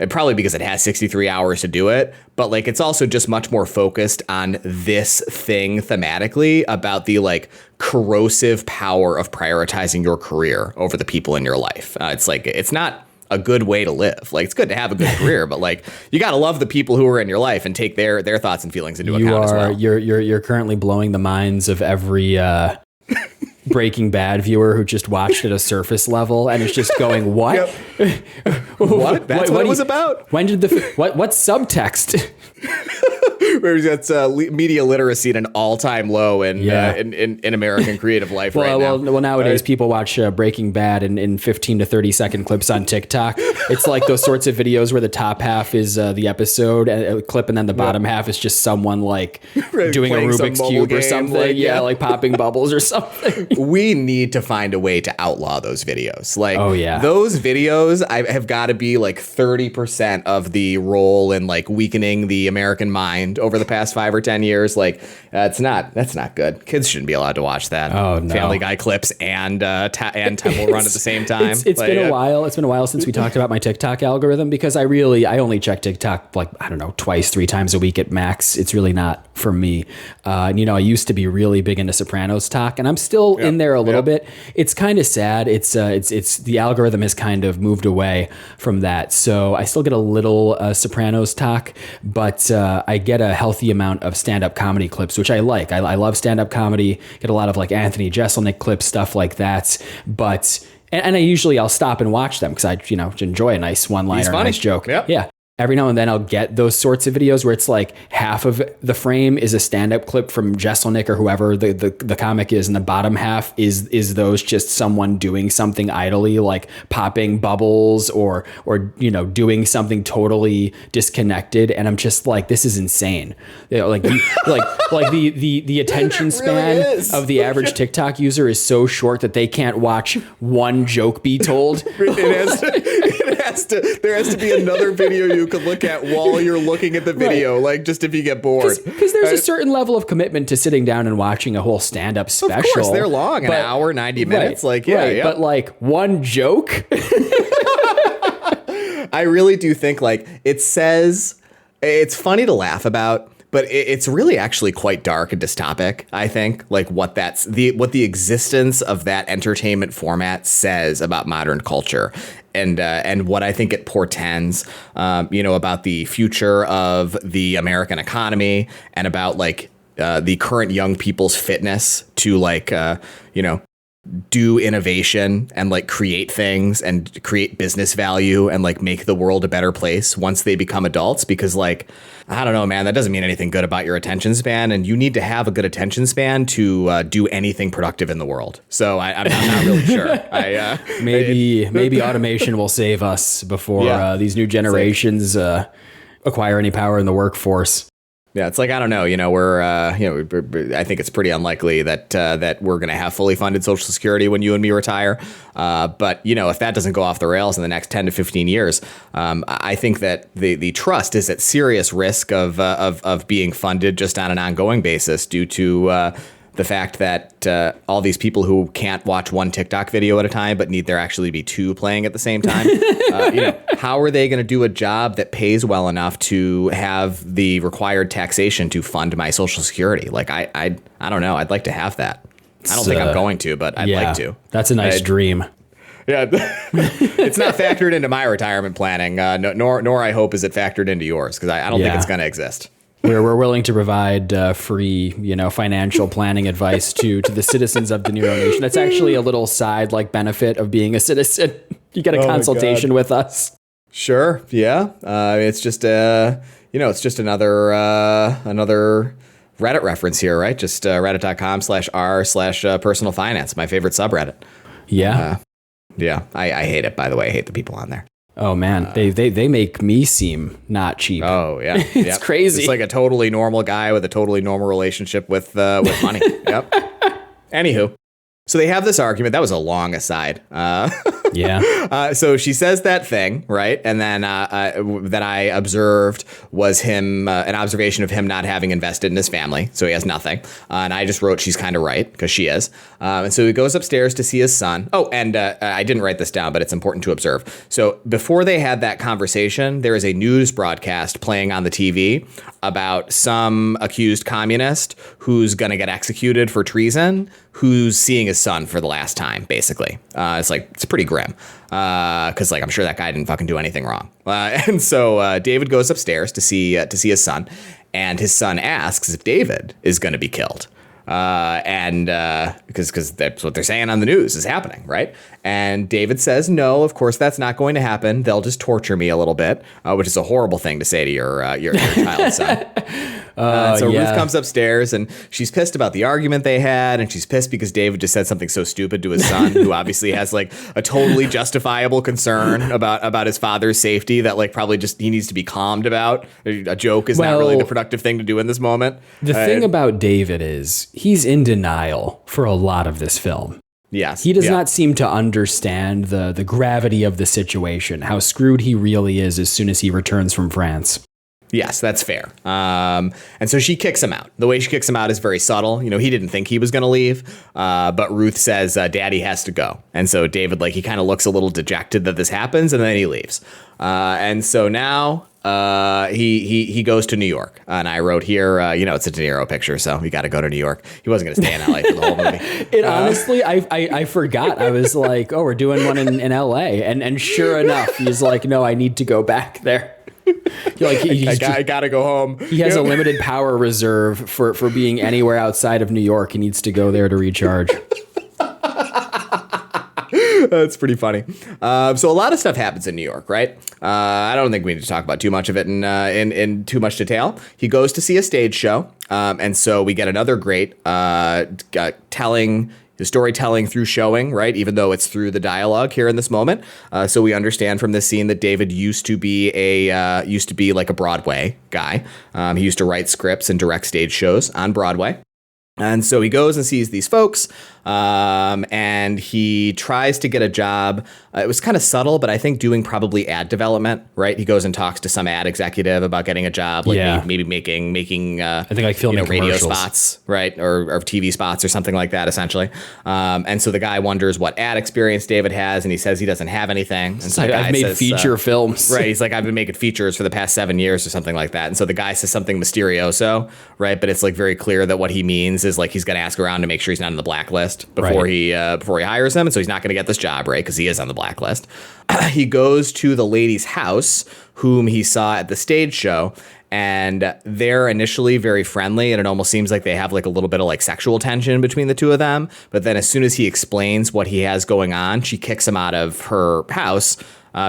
probably because it has 63 hours to do it, but like it's also just much more focused on this thing thematically about the like corrosive power of prioritizing your career over the people in your life. It's like it's not a good way to live. Like it's good to have a good career, but like you got to love the people who are in your life and take their thoughts and feelings into account as well. You're currently blowing the minds of every Breaking Bad viewer who just watched at a surface level and is just going, what? What? That's what it was about? When did what's subtext? Where he's got media literacy at an all-time low in American creative life well, nowadays people watch Breaking Bad in 15 to 30 second clips on TikTok. It's like those sorts of videos where the top half is the episode clip and then the bottom half is just someone like doing a Rubik's Cube or something. Like popping bubbles or something. We need to find a way to outlaw those videos. Like, those videos have got to be like 30% of the role in like weakening the American mind over the past 5 or 10 years. Like, that's not good. Kids shouldn't be allowed to watch that. Oh, no. Family Guy clips and Temple Run at the same time. It's been a while. It's been a while since we talked about my TikTok algorithm because I only check TikTok like, I don't know, 2-3 times a week at max. It's really not for me. You know, I used to be really big into Sopranos talk and I'm still in there a little bit. It's kind of sad. It's the algorithm has kind of moved away from that. So I still get a little Sopranos talk, but I get a healthy amount of stand-up comedy clips, which I like. I love stand-up comedy, get a lot of like Anthony Jeselnik clips, stuff like that. But and I'll stop and watch them because I enjoy a nice one-liner, a nice joke. Yeah. Every now and then I'll get those sorts of videos where it's like half of the frame is a stand-up clip from Jeselnik or whoever the comic is, and the bottom half is those just someone doing something idly, like popping bubbles or doing something totally disconnected. And I'm just like, this is insane. Like the attention span of the average TikTok user is so short that they can't watch one joke be told. There has to be another video you could look at while you're looking at the video, like just if you get bored. Because there's a certain level of commitment to sitting down and watching a whole stand-up special. Of course, they're long, an hour, 90 minutes. But like one joke. I really do think like it says it's funny to laugh about. But it's really actually quite dark and dystopic, I think, like what the existence of that entertainment format says about modern culture and what I think it portends, about the future of the American economy and about like the current young people's fitness to like, do innovation and like create things and create business value and like make the world a better place once they become adults. Because like, I don't know, man, that doesn't mean anything good about your attention span. And you need to have a good attention span to do anything productive in the world. So I'm not really sure. Maybe automation will save us before these new generations acquire any power in the workforce. Yeah, it's like, I don't know, I think it's pretty unlikely that we're going to have fully funded Social Security when you and me retire. But, if that doesn't go off the rails in the next 10 to 15 years, I think that the trust is at serious risk of being funded just on an ongoing basis due to the fact that all these people who can't watch one TikTok video at a time, but need there actually be two playing at the same time, how are they going to do a job that pays well enough to have the required taxation to fund my Social Security? Like, I don't know. I'd like to have that. I don't think I'm going to, but I'd like to. That's a nice dream. Yeah, it's not factored into my retirement planning, nor I hope is it factored into yours, because I don't think it's going to exist. We're willing to provide free, financial planning advice to the citizens of De Niro Nation. That's actually a little side benefit of being a citizen. You get a consultation with us. Sure. Yeah. It's just it's just another Reddit reference here, right? Just reddit.com/r/personal finance, my favorite subreddit. Yeah. Yeah. I hate it, by the way. I hate the people on there. Oh man, they make me seem not cheap. Oh yeah, it's crazy. It's like a totally normal guy with a totally normal relationship with money. Yep. Anywho, so they have this argument. That was a long aside. Yeah. So she says that thing, right? And then that I observed was an observation of him not having invested in his family. So he has nothing. And I just wrote, she's kind of right, because she is. And so he goes upstairs to see his son. Oh, and I didn't write this down, but it's important to observe. So before they had that conversation, there is a news broadcast playing on the TV about some accused communist who's going to get executed for treason, who's seeing his son for the last time, basically. It's pretty grim. Because I'm sure that guy didn't fucking do anything wrong. And so David goes upstairs to see his son, and his son asks if David is going to be killed. Because that's what they're saying on the news is happening, right? And David says, no, of course that's not going to happen. They'll just torture me a little bit, which is a horrible thing to say to your child's son. So Ruth comes upstairs and she's pissed about the argument they had, and she's pissed because David just said something so stupid to his son, who obviously has a totally justifiable concern about his father's safety that probably just he needs to be calmed about. A joke is not really the productive thing to do in this moment. The thing about David is he's in denial for a lot of this film. Yes. He does not seem to understand the gravity of the situation, how screwed he really is as soon as he returns from France. Yes, that's fair. And so she kicks him out. The way she kicks him out is very subtle. He didn't think he was going to leave, but Ruth says, Daddy has to go. And so David, he kind of looks a little dejected that this happens, and then he leaves. And so now he goes to New York. And I wrote here, it's a De Niro picture, so we got to go to New York. He wasn't going to stay in LA for the whole movie. Honestly, I forgot. I was like, oh, we're doing one in LA. And sure enough, he's like, no, I need to go back there. I gotta go home. He has a limited power reserve for being anywhere outside of New York. He needs to go there to recharge. That's pretty funny. So a lot of stuff happens in New York, right? I don't think we need to talk about too much of it in too much detail. He goes to see a stage show, and so we get another great storytelling through showing, right? Even though it's through the dialogue here in this moment. So we understand from this scene that David used to be like a Broadway guy. He used to write scripts and direct stage shows on Broadway. And so he goes and sees these folks, and he tries to get a job. It was kind of subtle, but I think doing probably ad development, right? He goes and talks to some ad executive about getting a job, maybe making I think filming radio spots, right? Or TV spots or something like that, essentially. And so the guy wonders what ad experience David has, and he says he doesn't have anything. And so I've made feature films. Right. He's like, I've been making features for the past 7 years or something like that. And so the guy says something mysterioso, right? But it's very clear that what he means is he's going to ask around to make sure he's not on the blacklist before he hires him. And so he's not going to get this job, right? Because he is on the blacklist. He goes to the lady's house, whom he saw at the stage show, and they're initially very friendly, and it almost seems like they have a little bit of sexual tension between the two of them. But then as soon as he explains what he has going on, she kicks him out of her house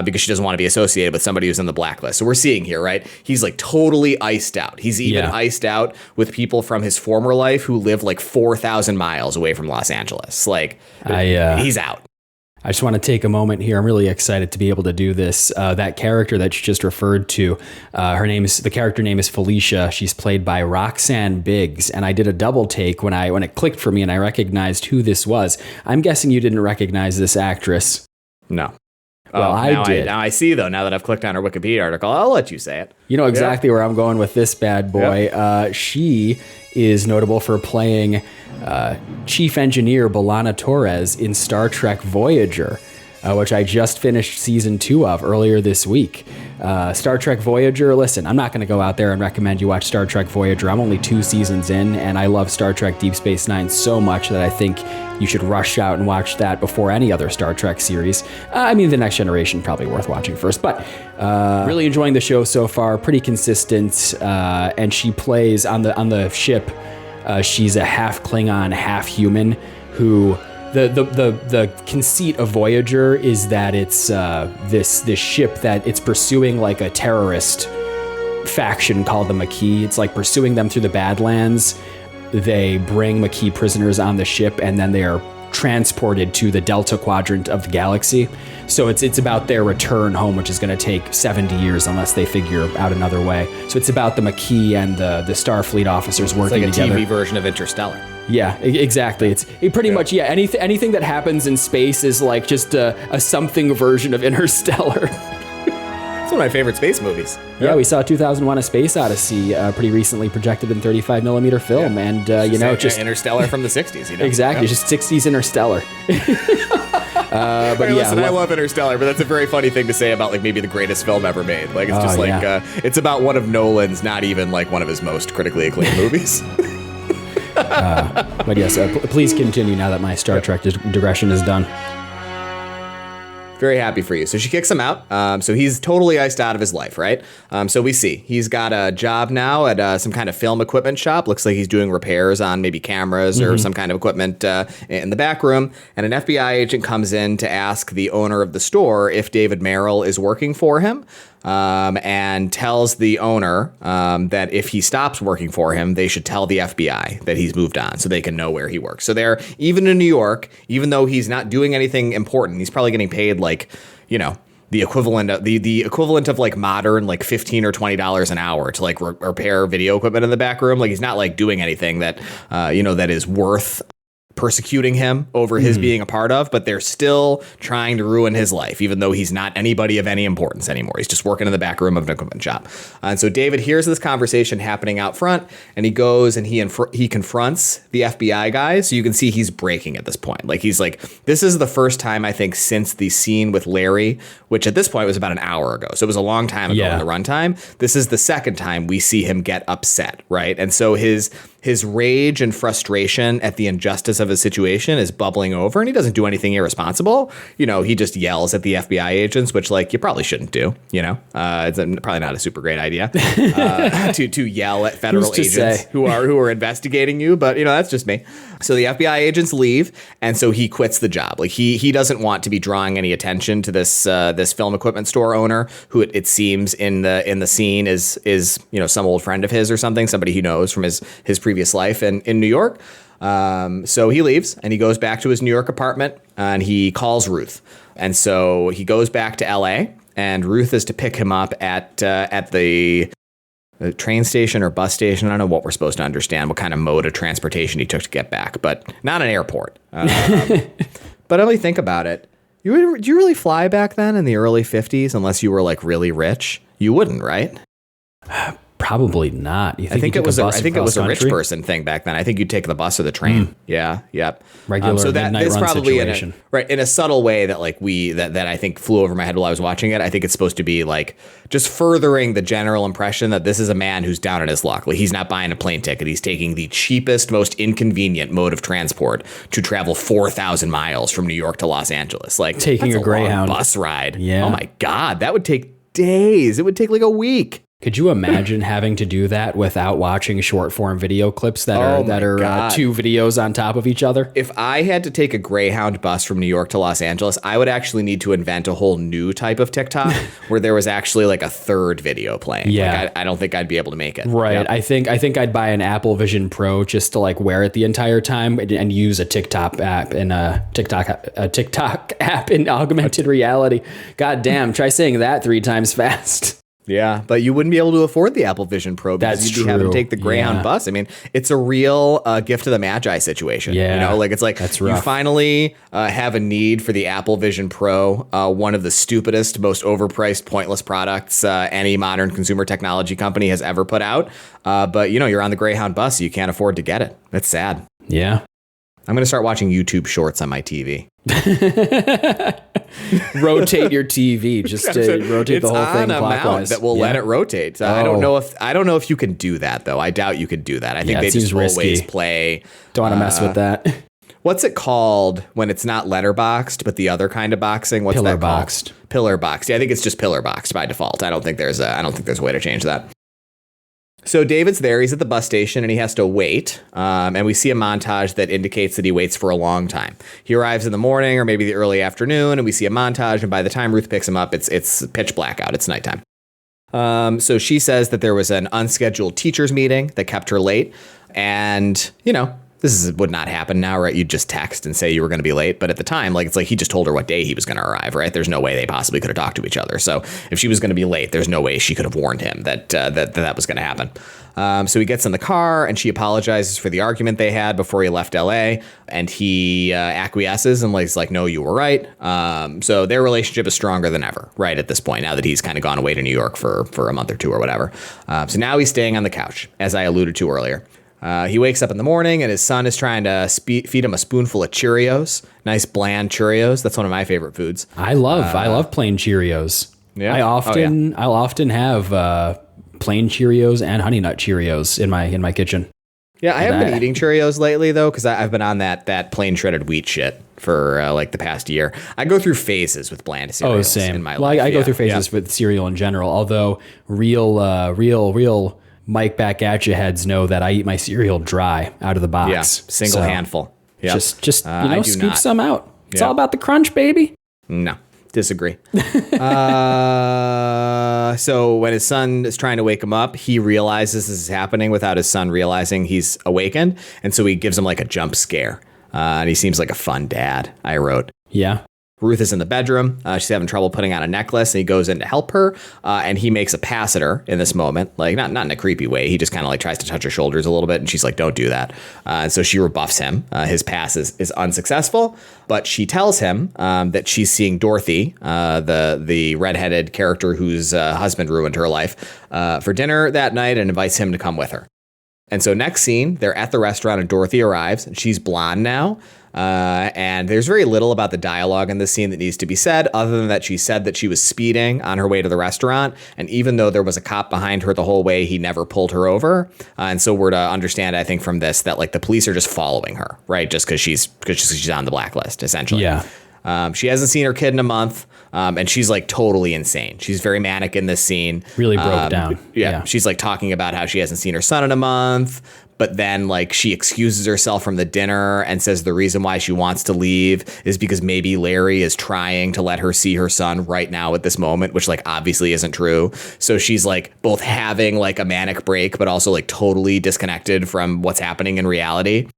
because she doesn't want to be associated with somebody who's on the blacklist. So we're seeing here, right? He's totally iced out. He's even iced out with people from his former life who live 4,000 miles away from Los Angeles. He's out. I just want to take a moment here. I'm really excited to be able to do this. That character that you just referred to, the character name is Felicia. She's played by Roxanne Biggs. And I did a double take when it clicked for me and I recognized who this was. I'm guessing you didn't recognize this actress. No. Well, I did. Now I see, though, now that I've clicked on her Wikipedia article, I'll let you say it. You know exactly where I'm going with this bad boy. Yep. She is notable for playing Chief Engineer B'Elanna Torres in Star Trek Voyager, which I just finished season 2 of earlier this week. Star Trek Voyager, listen, I'm not going to go out there and recommend you watch Star Trek Voyager. I'm only 2 seasons in, and I love Star Trek Deep Space Nine so much that I think you should rush out and watch that before any other Star Trek series. I mean, The Next Generation, probably worth watching first, but really enjoying the show so far, pretty consistent, and she plays on the ship. She's a half Klingon, half human who... The conceit of Voyager is that it's this ship that it's pursuing like a terrorist faction called the Maquis. It's like pursuing them through the Badlands. They bring Maquis prisoners on the ship, and then they are transported to the Delta Quadrant of the galaxy. So it's about their return home, which is going to take 70 years unless they figure out another way. So it's about the Maquis and the Starfleet officers working together. It's like a TV version of Interstellar. Yeah, exactly. It's pretty much, anything that happens in space is like just a something version of Interstellar. It's one of my favorite space movies. Yeah, we saw 2001: A Space Odyssey pretty recently projected in 35mm film, and just Interstellar from the 60s. Exactly, just 60s Interstellar. But listen, I love Interstellar, but that's a very funny thing to say about like maybe the greatest film ever made. Like it's just it's about one of Nolan's, not even like one of his most critically acclaimed movies. But yes, please continue now that my Star Trek digression is done. Very happy for you. So she kicks him out. So he's totally iced out of his life, right? So we see he's got a job now at some kind of film equipment shop. Looks like he's doing repairs on maybe cameras or some kind of equipment in the back room. And an FBI agent comes in to ask the owner of the store if David Merrill is working for him. And tells the owner that if he stops working for him, they should tell the FBI that he's moved on so they can know where he works. So they're, even in New York, even though he's not doing anything important, he's probably getting paid like, the equivalent of the equivalent of like modern like $15 or $20 an hour to like repair video equipment in the back room. Like he's not like doing anything that, that is worth persecuting him over his being a part of, but they're still trying to ruin his life, even though he's not anybody of any importance anymore. He's just working in the back room of an equipment shop. And so David hears this conversation happening out front, and he goes and he confronts the FBI guy. So you can see he's breaking at this point. Like he's like, this is the first time I think since the scene with Larry, which at this point was about an hour ago. So it was a long time ago in the runtime. This is the second time we see him get upset, right? And so his rage and frustration at the injustice of his situation is bubbling over, and he doesn't do anything irresponsible. He just yells at the FBI agents, which like you probably shouldn't do. It's probably not a super great idea to yell at federal agents who are investigating you. But that's just me. So the FBI agents leave, and so he quits the job. Like he doesn't want to be drawing any attention to this film equipment store owner, who it seems in the scene is some old friend of his or something, somebody he knows from his previous life in New York. So he leaves and he goes back to his New York apartment and he calls Ruth. And so he goes back to LA, and Ruth is to pick him up at the train station or bus station. I don't know what we're supposed to understand, what kind of mode of transportation he took to get back, but not an airport. But only think about it. Do you really fly back then in the early 50s unless you were like really rich? You wouldn't, right? Probably not. I think it was a rich person thing back then. I think you'd take the bus or the train. Yeah. Yep. Regular so midnight run probably situation. in a subtle way that like that I think flew over my head while I was watching it. I think it's supposed to be like just furthering the general impression that this is a man who's down on his luck. Like he's not buying a plane ticket. He's taking the cheapest, most inconvenient mode of transport to travel 4,000 miles from New York to Los Angeles. Like taking a Greyhound bus ride. Yeah. Oh my God, that would take days. It would take like a week. Could you imagine having to do that without watching short form video clips that are two videos on top of each other? If I had to take a Greyhound bus from New York to Los Angeles, I would actually need to invent a whole new type of TikTok where there was actually like a third video playing. Yeah. Like I don't think I'd be able to make it. Right. Yep. I think I'd buy an Apple Vision Pro just to like wear it the entire time and use a TikTok app in augmented reality. God damn, try saying that 3 times fast. Yeah, but you wouldn't be able to afford the Apple Vision Pro because That's you'd be having to true. take the Greyhound Yeah. bus. I mean, it's a real gift to the Magi situation. Yeah. You know, like it's like That's you rough. finally have a need for the Apple Vision Pro, one of the stupidest, most overpriced, pointless products any modern consumer technology company has ever put out. But, you know, you're on the Greyhound bus. So you can't afford to get it. It's sad. Yeah. I'm going to start watching YouTube shorts on my TV. Rotate your TV just to rotate the whole thing on a mount clockwise. that will let Yeah. it rotate. I don't know if you can do that though. I doubt you could do that. I think Yeah, it they just seems risky. always play. Don't want to mess with that. What's it called when it's not letterboxed, but the other kind of boxing? What's that called? Pillar-boxed. Pillar boxed. Yeah, I think it's just pillar boxed by default. I don't think there's a way to change that. So David's there. He's at the bus station and he has to wait. And we see a montage that indicates that he waits for a long time. He arrives in the morning or maybe the early afternoon, and we see a montage. And by the time Ruth picks him up, it's pitch black out. It's nighttime. So she says that there was an unscheduled teachers meeting that kept her late. And, you know, would not happen now, right? You'd just text and say you were going to be late. But at the time, like, it's like he just told her what day he was going to arrive, right? There's no way they possibly could have talked to each other. So if she was going to be late, there's no way she could have warned him that was going to happen. So he gets in the car and she apologizes for the argument they had before he left LA, and he acquiesces and he's like, no, you were right. So their relationship is stronger than ever, right? At this point, now that he's kind of gone away to New York for a month or two or whatever. So now he's staying on the couch, as I alluded to earlier. He wakes up in the morning and his son is trying to feed him a spoonful of Cheerios, nice bland Cheerios. That's one of my favorite foods. I love plain Cheerios. Yeah? I'll often have plain Cheerios and Honey Nut Cheerios in my kitchen. Yeah, I haven't been eating Cheerios lately though, because I've been on that plain shredded wheat shit for like the past year. I go through phases with bland cereals. Same. In my Well, life. I go through phases with cereal in general. Although real Mike back at you heads know that I eat my cereal dry out of the box. Yeah, single handful. Yeah. Just scoop not. some out. It's Yeah. all about the crunch, baby. No, disagree. So when his son is trying to wake him up, he realizes this is happening without his son realizing he's awakened. And so he gives him like a jump scare. And he seems like a fun dad, I wrote. Yeah. Ruth is in the bedroom. She's having trouble putting on a necklace, and he goes in to help her. And he makes a pass at her in this moment, like not in a creepy way. He just kind of like tries to touch her shoulders a little bit, and she's like, "Don't do that." And so she rebuffs him. His pass is unsuccessful, but she tells him that she's seeing Dorothy, the redheaded character whose husband ruined her life, for dinner that night, and invites him to come with her. And so next scene, they're at the restaurant and Dorothy arrives. And she's blonde now. And there's very little about the dialogue in this scene that needs to be said, other than that she said that she was speeding on her way to the restaurant. And even though there was a cop behind her the whole way, he never pulled her over. And so we're to understand, I think, from this that like the police are just following her, right? Just because she's on the blacklist, essentially. Yeah. She hasn't seen her kid in a month, and she's like totally insane. She's very manic in this scene. Really broke down. Yeah. She's like talking about how she hasn't seen her son in a month, but then like she excuses herself from the dinner and says the reason why she wants to leave is because maybe Larry is trying to let her see her son right now at this moment, which like obviously isn't true. So she's like both having like a manic break, but also like totally disconnected from what's happening in reality.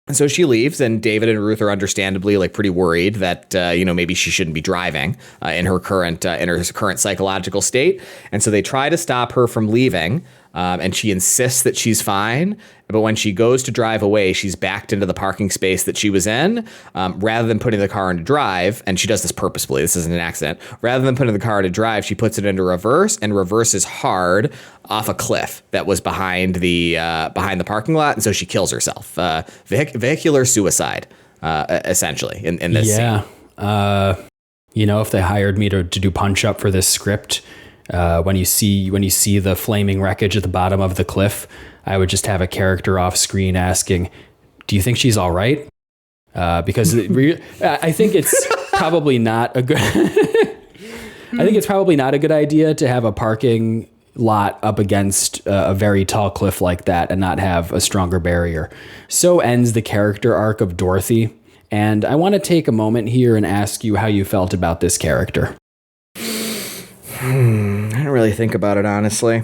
And so she leaves, and David and Ruth are understandably like pretty worried that maybe she shouldn't be driving in her current psychological state. And so they try to stop her from leaving, and she insists that she's fine. But when she goes to drive away, she's backed into the parking space that she was in, rather than putting the car into drive. And she does this purposefully. This isn't an accident. Rather than putting the car into drive, she puts it into reverse and reverses hard off a cliff that was behind the parking lot. And so she kills herself. Vehicular suicide, essentially, in this scene. Yeah. If they hired me to do punch up for this script, when you see the flaming wreckage at the bottom of the cliff, I would just have a character off screen asking, "Do you think she's all right?" Because I think it's probably not a good. I think it's probably not a good idea to have a parking lot up against a very tall cliff like that and not have a stronger barrier. So ends the character arc of Dorothy. And I want to take a moment here and ask you how you felt about this character. I didn't really think about it, honestly.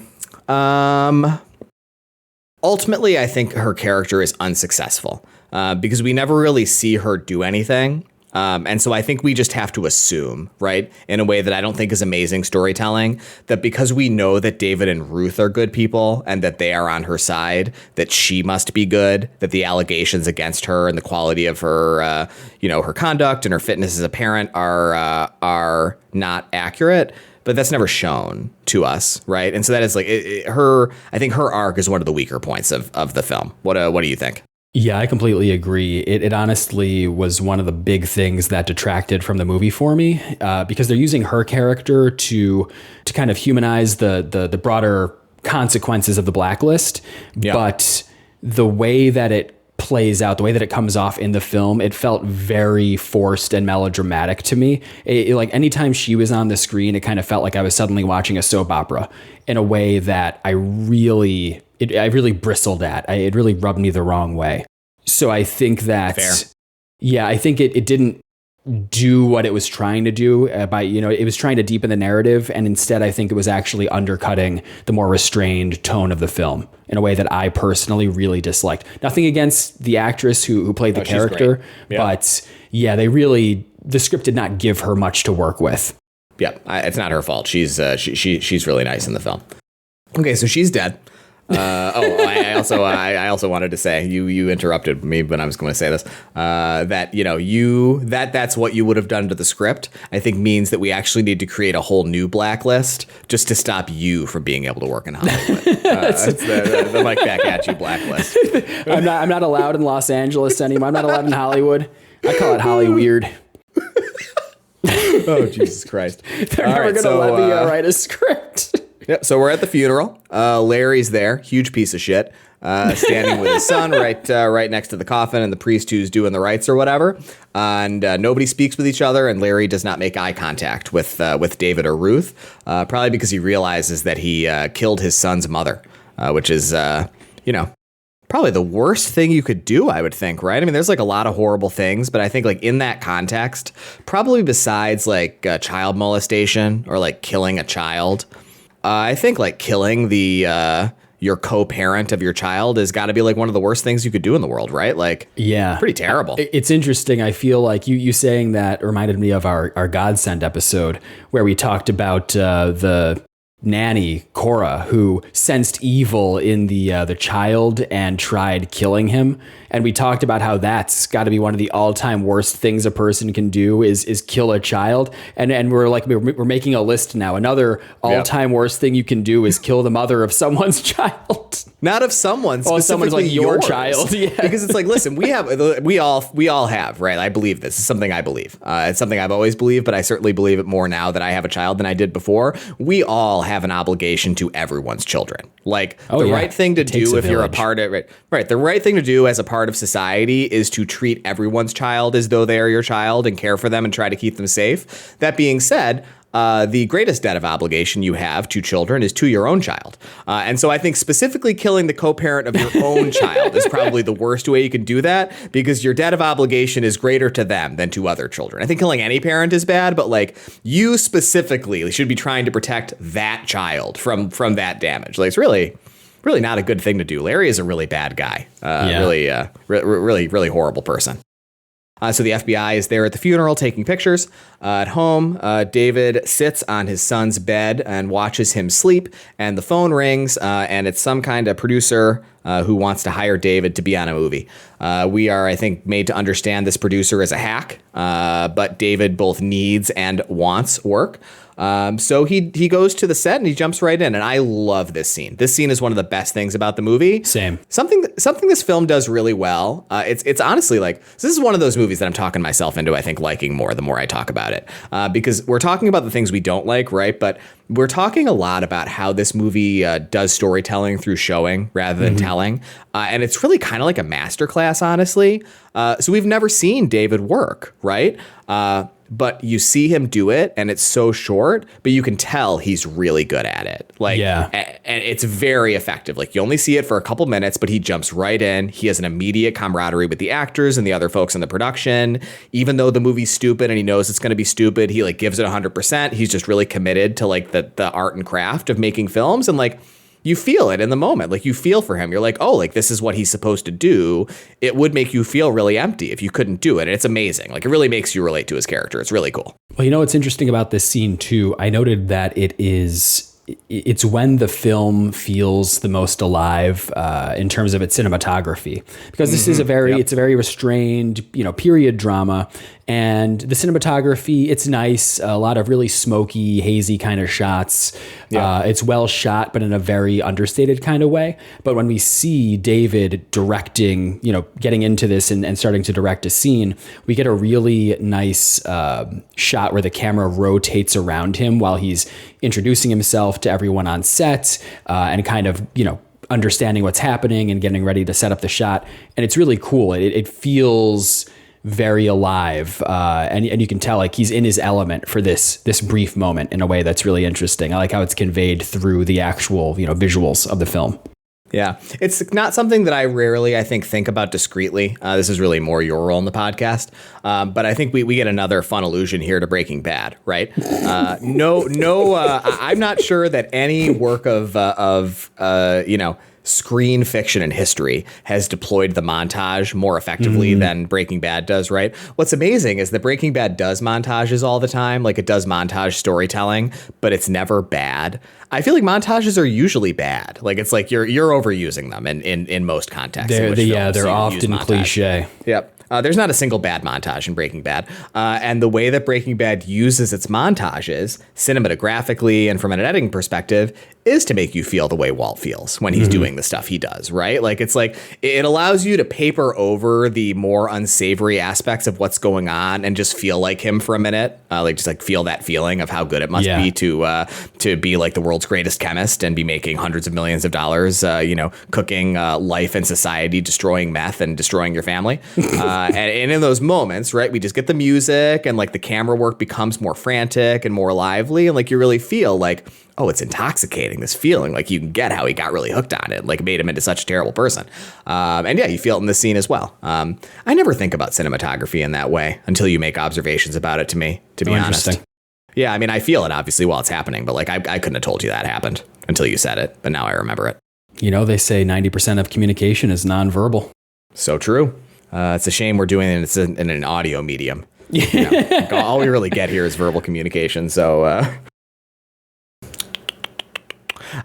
Ultimately, I think her character is unsuccessful because we never really see her do anything And so I think we just have to assume, right, in a way that I don't think is amazing storytelling, that because we know that David and Ruth are good people and that they are on her side, that she must be good, that the allegations against her and the quality of her, her conduct and her fitness as a parent are not accurate. But that's never shown to us, right? And so that is like I think her arc is one of the weaker points of the film. What do you think? Yeah, I completely agree. It honestly was one of the big things that detracted from the movie for me, because they're using her character to kind of humanize the broader consequences of the blacklist. Yeah. But the way that it plays out, the way that it comes off in the film, it felt very forced and melodramatic to me. Like anytime she was on the screen, it kind of felt like I was suddenly watching a soap opera in a way that I really bristled at. It really rubbed me the wrong way. So I think that, I think it didn't do what it was trying to do it was trying to deepen the narrative. And instead, I think it was actually undercutting the more restrained tone of the film in a way that I personally really disliked. Nothing against the actress who played the character, but the script did not give her much to work with. Yeah, it's not her fault. She's really nice in the film. Okay, so she's dead. I also wanted to say you interrupted me when I was going to say this, that's what you would have done to the script, I think means that we actually need to create a whole new blacklist just to stop you from being able to work in Hollywood. It's the Mike Back at You blacklist. I'm not allowed in Los Angeles anymore. I'm not allowed in Hollywood. I call it Holly Weird. Oh, Jesus Christ. They're never going to let me write a script. Yep. So we're at the funeral. Larry's there, huge piece of shit, standing with his son right next to the coffin, and the priest who's doing the rites or whatever. And nobody speaks with each other, and Larry does not make eye contact with David or Ruth, probably because he realizes that he killed his son's mother, which is probably the worst thing you could do, I would think, right? I mean, there's like a lot of horrible things, but I think like in that context, probably besides like child molestation or like killing a child. I think like killing your co-parent of your child has got to be like one of the worst things you could do in the world, right? Like, yeah, pretty terrible. It's interesting. I feel like you saying that reminded me of our Godsend episode where we talked about the nanny Cora who sensed evil in the child and tried killing him. And we talked about how that's got to be one of the all-time worst things a person can do is kill a child. And we're making a list now. Another all-time worst thing you can do is kill the mother of someone's child. Not of someone's. Oh, someone's like your child. Yeah. Because it's like, listen, we all have, right? I believe this. It's something I believe. It's something I've always believed, but I certainly believe it more now that I have a child than I did before. We all have an obligation to everyone's children. Like right thing to do if you're a part of it. Right. The right thing to do as a part of society is to treat everyone's child as though they are your child and care for them and try to keep them safe. That being said, the greatest debt of obligation you have to children is to your own child. And so I think specifically killing the co-parent of your own child is probably the worst way you can do that because your debt of obligation is greater to them than to other children. I think killing any parent is bad, but like you specifically should be trying to protect that child from that damage. Like it's really not a good thing to do. Larry is a really bad guy. Really horrible person. So the FBI is there at the funeral taking pictures. At home, David sits on his son's bed and watches him sleep. And the phone rings, and it's some kind of producer who wants to hire David to be on a movie. We are, I think, made to understand this producer is a hack, but David both needs and wants work. So he goes to the set and he jumps right in, and I love this scene. This scene is one of the best things about the movie. Same. Something this film does really well. It's honestly like this is one of those movies that I'm talking myself into, I think, liking more the more I talk about it, because we're talking about the things we don't like, right? But we're talking a lot about how this movie does storytelling through showing rather than telling, and it's really kind of like a masterclass, honestly. So we've never seen David work, right? But you see him do it and it's so short, but you can tell he's really good at it. Like, yeah. And it's very effective. Like you only see it for a couple minutes, but he jumps right in. He has an immediate camaraderie with the actors and the other folks in the production. Even though the movie's stupid and he knows it's going to be stupid, he like gives it 100%. He's just really committed to like the art and craft of making films. And like, you feel it in the moment. Like you feel for him. You're like, oh, like this is what he's supposed to do. It would make you feel really empty if you couldn't do it. And it's amazing. Like it really makes you relate to his character. It's really cool. Well, you know what's interesting about this scene too? I noted that it's when the film feels the most alive in terms of its cinematography, because this is it's a very restrained, period drama, and the cinematography, it's nice. A lot of really smoky, hazy kind of shots. It's well shot, but in a very understated kind of way. But when we see David directing, getting into this and starting to direct a scene, we get a really nice shot where the camera rotates around him while he's introducing himself to everyone on set and kind of, understanding what's happening and getting ready to set up the shot. And it's really cool. It feels very alive. And you can tell like he's in his element for this brief moment in a way that's really interesting. I like how it's conveyed through the actual, visuals of the film. Yeah, it's not something that I rarely, I think about discreetly. This is really more your role in the podcast. But I think we get another fun allusion here to Breaking Bad, right? I'm not sure that any work of screen fiction and history has deployed the montage more effectively than Breaking Bad does, right? What's amazing is that Breaking Bad does montages all the time. Like it does montage storytelling, but it's never bad. I feel like montages are usually bad. Like it's like you're overusing them in most contexts. They're often cliche. Yep. There's not a single bad montage in Breaking Bad. And the way that Breaking Bad uses its montages, cinematographically and from an editing perspective, is to make you feel the way Walt feels when he's doing the stuff he does, right? Like it's like it allows you to paper over the more unsavory aspects of what's going on and just feel like him for a minute. Just feel that feeling of how good it must be to be like the world's greatest chemist and be making hundreds of millions of dollars, cooking life and society, destroying meth and destroying your family. And in those moments, right, we just get the music and like the camera work becomes more frantic and more lively. And like you really feel like, oh, it's intoxicating, this feeling. Like you can get how he got really hooked on it, like made him into such a terrible person. And yeah, you feel it in this scene as well. I never think about cinematography in that way until you make observations about it to me, to be honest. Yeah, I mean, I feel it obviously while it's happening, but like I couldn't have told you that happened until you said it. But now I remember it. They say 90% of communication is nonverbal. So true. It's a shame we're doing it in an audio medium. All we really get here is verbal communication. So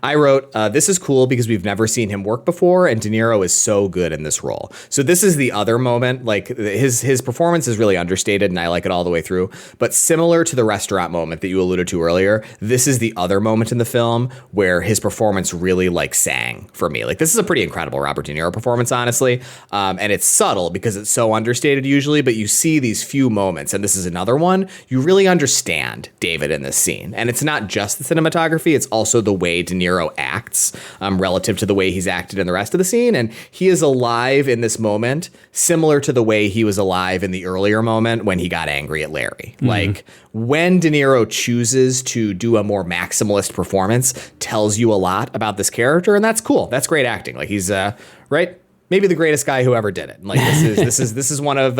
I wrote, this is cool because we've never seen him work before, and De Niro is so good in this role. So this is the other moment, like his performance is really understated, and I like it all the way through. But similar to the restaurant moment that you alluded to earlier, this is the other moment in the film where his performance really like sang for me. Like this is a pretty incredible Robert De Niro performance, honestly. And it's subtle because it's so understated usually, but you see these few moments, and this is another one, you really understand David in this scene. And it's not just the cinematography, it's also the way De Niro acts relative to the way he's acted in the rest of the scene. And he is alive in this moment, similar to the way he was alive in the earlier moment when he got angry at Larry. Like when De Niro chooses to do a more maximalist performance tells you a lot about this character. And that's cool. That's great acting. Like he's right. Maybe the greatest guy who ever did it. Like this is one of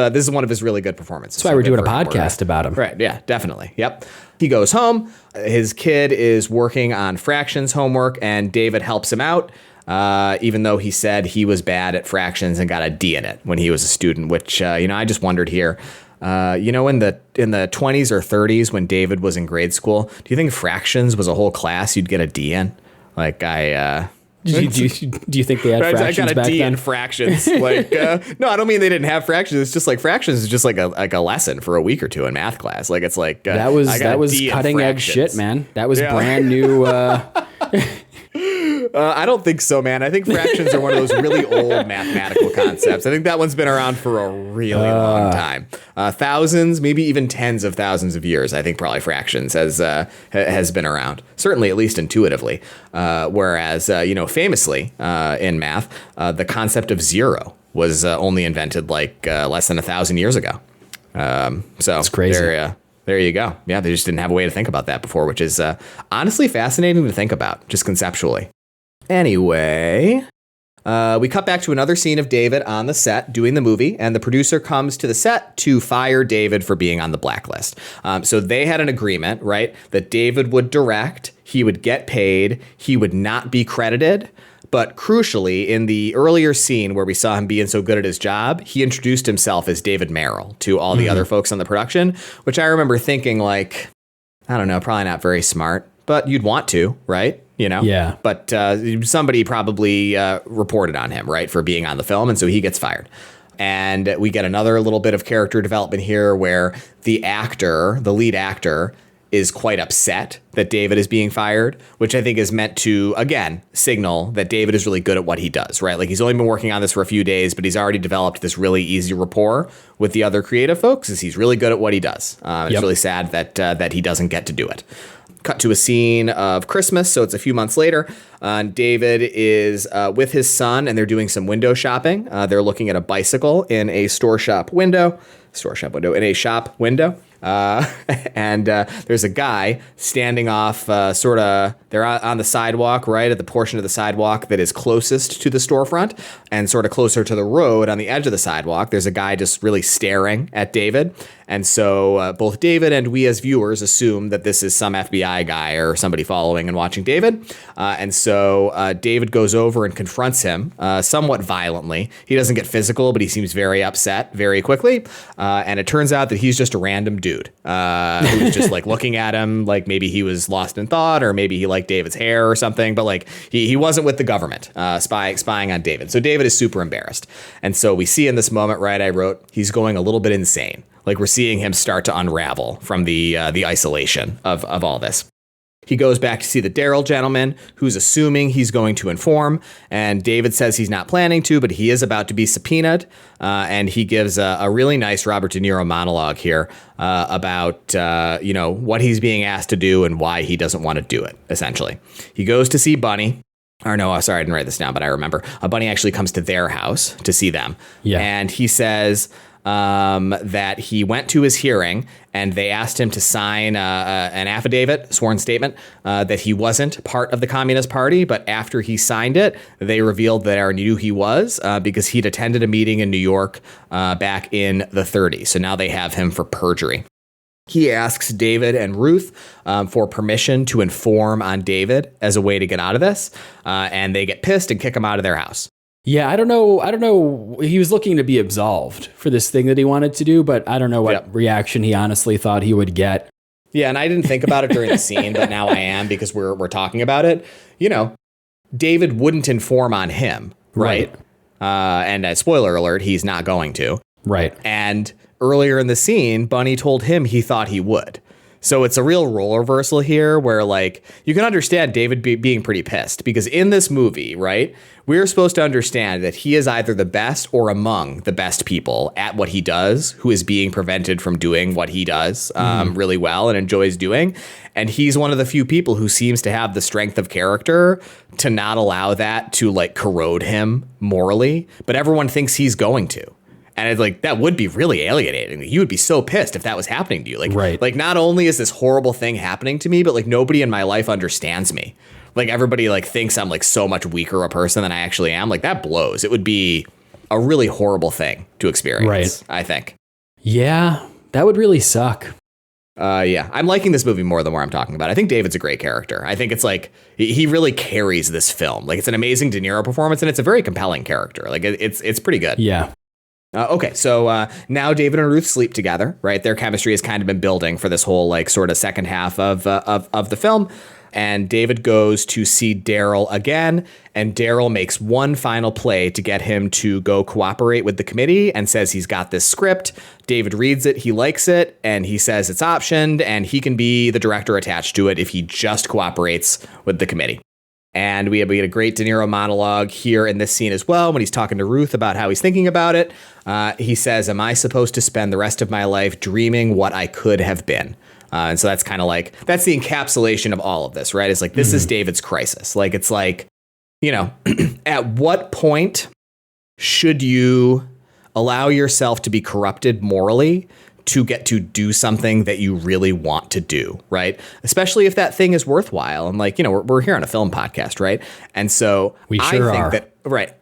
his really good performances. That's why we're doing a podcast about him. Right. Yeah, definitely. Yep. He goes home. His kid is working on fractions homework, and David helps him out, even though he said he was bad at fractions and got a D in it when he was a student, which, I just wondered here, in the 20s or 30s when David was in grade school, do you think fractions was a whole class you'd get a D in? Like do you think they had fractions I got a back D then? in fractions. Like, no, I don't mean they didn't have fractions. It's just like fractions is just like a lesson for a week or two in math class. Like it's like that was cutting edge shit, man. That was brand new. I don't think so, man. I think fractions are one of those really old mathematical concepts. I think that one's been around for a really long time. Thousands, maybe even tens of thousands of years. I think probably fractions has been around, certainly at least intuitively. Whereas, famously in math, the concept of zero was only invented like less than 1,000 years ago. So that's crazy. There you go. Yeah, they just didn't have a way to think about that before, which is honestly fascinating to think about, just conceptually. Anyway, We cut back to another scene of David on the set doing the movie, and the producer comes to the set to fire David for being on the blacklist. So they had an agreement, right, that David would direct, he would get paid, he would not be credited. But crucially, in the earlier scene where we saw him being so good at his job, he introduced himself as David Merrill to all the other folks on the production, which I remember thinking, like, I don't know, probably not very smart, but you'd want to, right? You know? Yeah. But somebody probably reported on him, right, for being on the film, and so he gets fired. And we get another little bit of character development here where the lead actor, is quite upset that David is being fired, which I think is meant to, again, signal that David is really good at what he does, right? Like, he's only been working on this for a few days, but he's already developed this really easy rapport with the other creative folks, as he's really good at what he does. It's really sad that he doesn't get to do it. Cut to a scene of Christmas, so it's a few months later. David is with his son, and they're doing some window shopping. They're looking at a bicycle in a shop window. And there's a guy standing off they're on the sidewalk, right at the portion of the sidewalk that is closest to the storefront and sort of closer to the road on the edge of the sidewalk. There's a guy just really staring at David. And so both David and we as viewers assume that this is some FBI guy or somebody following and watching David. And so David goes over and confronts him somewhat violently. He doesn't get physical, but he seems very upset very quickly. And it turns out that he's just a random dude who's just like looking at him like maybe he was lost in thought or maybe he liked David's hair or something. But like he wasn't with the government spying on David. So David is super embarrassed. And so we see in this moment, right, I wrote, he's going a little bit insane. Like we're seeing him start to unravel from the isolation of all this. He goes back to see the Daryl gentleman, who's assuming he's going to inform, and David says he's not planning to, but he is about to be subpoenaed, and he gives a really nice Robert De Niro monologue here about what he's being asked to do and why he doesn't want to do it, essentially. He goes to see Bunny. Or no, sorry, I didn't write this down, but I remember. Bunny actually comes to their house to see them, and he says that he went to his hearing and they asked him to sign an affidavit, sworn statement, that he wasn't part of the Communist Party. But after he signed it, they revealed that I knew he was because he'd attended a meeting in New York back in the 30s. So now they have him for perjury. He asks David and Ruth for permission to inform on David as a way to get out of this. And they get pissed and kick him out of their house. Yeah, I don't know. He was looking to be absolved for this thing that he wanted to do, but I don't know what reaction he honestly thought he would get. Yeah, and I didn't think about it during the scene, but now I am because we're talking about it. You know, David wouldn't inform on him, right? And spoiler alert, he's not going to. Right. And earlier in the scene, Bunny told him he thought he would. So it's a real role reversal here where, like, you can understand David being pretty pissed because in this movie, right, we're supposed to understand that he is either the best or among the best people at what he does, who is being prevented from doing what he does really well and enjoys doing. And he's one of the few people who seems to have the strength of character to not allow that to, like, corrode him morally. But everyone thinks he's going to. And it's like, that would be really alienating. You would be so pissed if that was happening to you. Like, not only is this horrible thing happening to me, but like nobody in my life understands me. Like everybody like thinks I'm like so much weaker a person than I actually am. Like that blows. It would be a really horrible thing to experience, I think. Yeah, that would really suck. Yeah, I'm liking this movie more the more I'm talking about it. I think David's a great character. I think it's like he really carries this film. Like it's an amazing De Niro performance and it's a very compelling character. Like it's pretty good. Yeah. Okay, so now David and Ruth sleep together, right? Their chemistry has kind of been building for this whole like sort of second half of the film. And David goes to see Daryl again, and Daryl makes one final play to get him to go cooperate with the committee and says he's got this script. David reads it, he likes it, and he says it's optioned, and he can be the director attached to it if he just cooperates with the committee. And we get a great De Niro monologue here in this scene as well when he's talking to Ruth about how he's thinking about it. He says, "Am I supposed to spend the rest of my life dreaming what I could have been?" And so that's kind of like, that's the encapsulation of all of this, right? It's like, this is David's crisis. Like, it's like, you know, at what point should you allow yourself to be corrupted morally to get to do something that you really want to do, right? Especially if that thing is worthwhile. And like, we're here on a film podcast, right? And so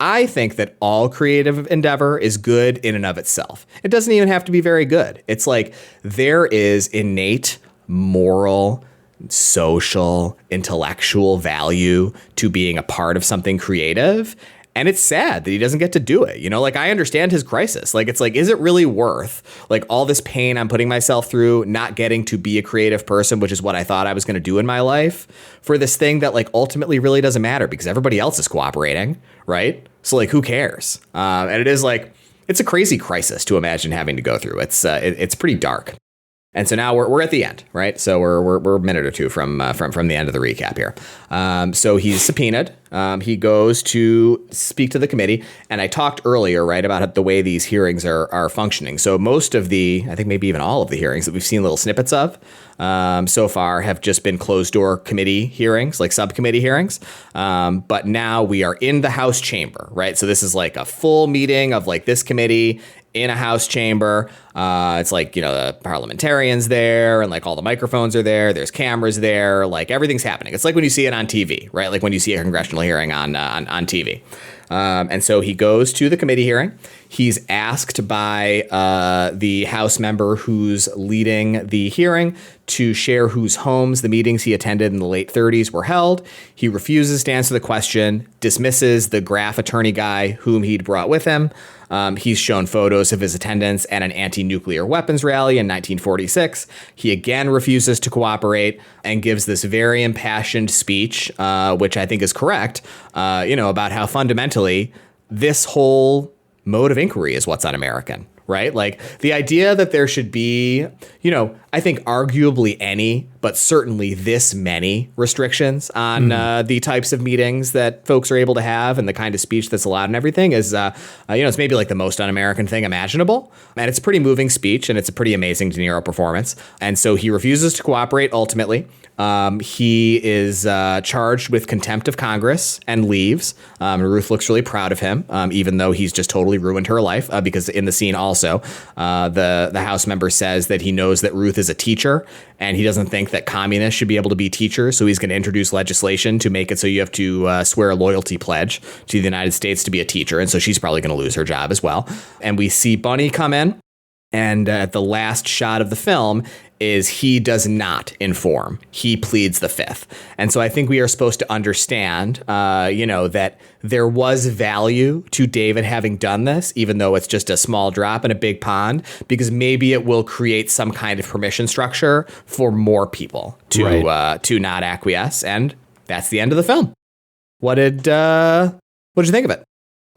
I think that all creative endeavor is good in and of itself. It doesn't even have to be very good. It's like there is innate moral, social, intellectual value to being a part of something creative. And it's sad that he doesn't get to do it. Like I understand his crisis. Like, it's like, is it really worth like all this pain I'm putting myself through, not getting to be a creative person, which is what I thought I was going to do in my life, for this thing that like ultimately really doesn't matter because everybody else is cooperating, right? So like, who cares? And it is like, it's a crazy crisis to imagine having to go through. It's pretty dark. And so now we're at the end, right? So we're a minute or two from the end of the recap here. So he's subpoenaed. He goes to speak to the committee. And I talked earlier, right, about the way these hearings are functioning. So most of I think maybe even all of the hearings that we've seen little snippets of so far have just been closed door committee hearings, like subcommittee hearings. But now we are in the House chamber, right? So this is like a full meeting of like this committee in a House chamber. It's like, the parliamentarians there and like all the microphones are there. There's cameras there. Like everything's happening. It's like when you see it on TV, right? Like when you see a congressional hearing on TV. And so he goes to the committee hearing. He's asked by the House member who's leading the hearing to share whose homes the meetings he attended in the late 30s were held. He refuses to answer the question, dismisses the Graf attorney guy whom he'd brought with him. He's shown photos of his attendance at an anti-nuclear weapons rally in 1946. He again refuses to cooperate and gives this very impassioned speech, which I think is correct, about how fundamentally this whole mode of inquiry is what's un-American, right? Like the idea that there should be, I think arguably any, but certainly this many restrictions on the types of meetings that folks are able to have and the kind of speech that's allowed and everything is, it's maybe like the most un-American thing imaginable. And it's a pretty moving speech and it's a pretty amazing De Niro performance. And so he refuses to cooperate ultimately. He is charged with contempt of Congress and leaves. Ruth looks really proud of him, even though he's just totally ruined her life, because in the scene also, the House member says that he knows that Ruth is a teacher and he doesn't think that communists should be able to be teachers. So he's going to introduce legislation to make it so you have to swear a loyalty pledge to the United States to be a teacher. And so she's probably going to lose her job as well. And we see Bunny come in. And the last shot of the film is he does not inform. He pleads the fifth. And so I think we are supposed to understand, that there was value to David having done this, even though it's just a small drop in a big pond, because maybe it will create some kind of permission structure for more people to not acquiesce. And that's the end of the film. What did you think of it?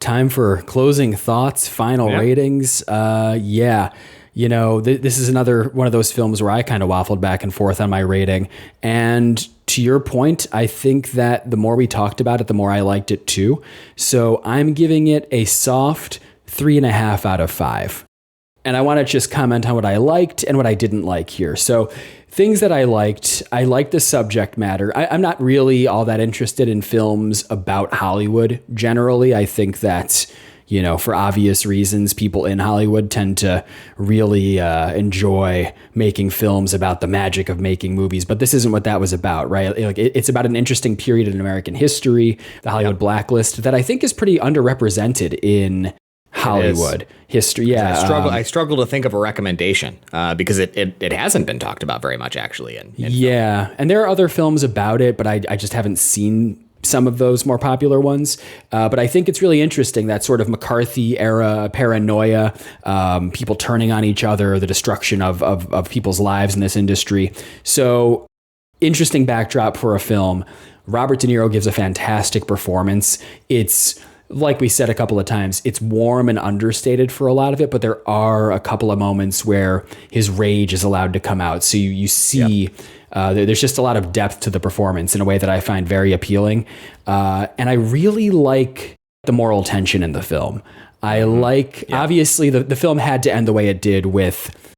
Time for closing thoughts, final ratings. This is another one of those films where I kind of waffled back and forth on my rating. And to your point, I think that the more we talked about it, the more I liked it too. So I'm giving it a soft 3.5 out of 5. And I want to just comment on what I liked and what I didn't like here. So things that I liked the subject matter. I'm not really all that interested in films about Hollywood generally. I think that, for obvious reasons, people in Hollywood tend to really enjoy making films about the magic of making movies. But this isn't what that was about, right? Like it's about an interesting period in American history, the Hollywood blacklist, that I think is pretty underrepresented in Hollywood history. Yeah. I struggle to think of a recommendation because it hasn't been talked about very much, actually. In film. And there are other films about it, but I just haven't seen some of those more popular ones. But I think it's really interesting, that sort of McCarthy era paranoia, people turning on each other, the destruction of people's lives in this industry. So interesting backdrop for a film. Robert De Niro gives a fantastic performance. It's, like we said a couple of times, it's warm and understated for a lot of it, but there are a couple of moments where his rage is allowed to come out. So you see there's just a lot of depth to the performance in a way that I find very appealing. And I really like the moral tension in the film. Obviously, the film had to end the way it did with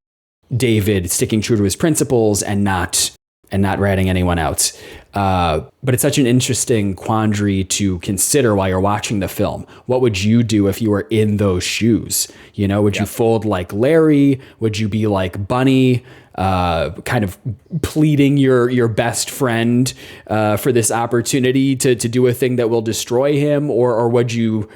David sticking true to his principles and not and not ratting anyone out. But it's such an interesting quandary to consider while you're watching the film. What would you do if you were in those shoes? You know, would you fold like Larry? Would you be like Bunny, kind of pleading your best friend for this opportunity to do a thing that will destroy him? Or would you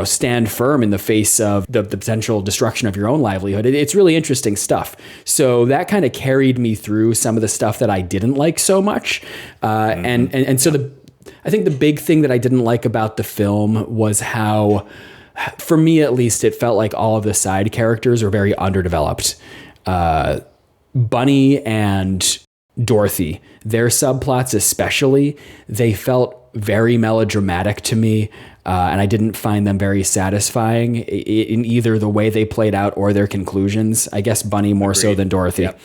stand firm in the face of the potential destruction of your own livelihood? It's really interesting stuff. So that kind of carried me through some of the stuff that I didn't like so much. And so I think the big thing that I didn't like about the film was how, for me at least, it felt like all of the side characters were very underdeveloped. Bunny and Dorothy, their subplots especially, they felt very melodramatic to me. And I didn't find them very satisfying in either the way they played out or their conclusions. I guess Bunny more so than Dorothy. Yep.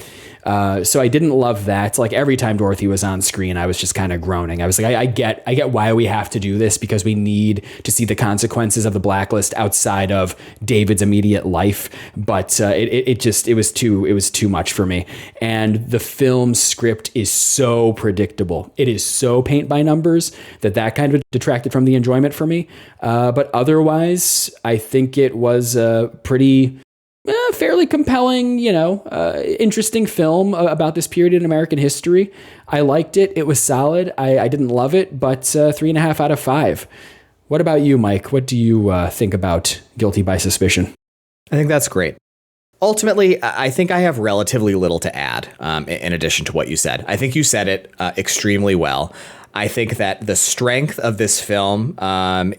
So I didn't love that. Like every time Dorothy was on screen, I was just kind of groaning. I was like, I get why we have to do this, because we need to see the consequences of the blacklist outside of David's immediate life. But it was too much for me. And the film's script is so predictable. It is so paint by numbers that kind of detracted from the enjoyment for me. But otherwise, I think it was a pretty fairly compelling, interesting film about this period in American history. I liked it. It was solid. I didn't love it, but 3.5 out of 5. What about you, Mike? What do you think about Guilty by Suspicion? I think that's great. Ultimately, I think I have relatively little to add in addition to what you said. I think you said it extremely well. I think that the strength of this film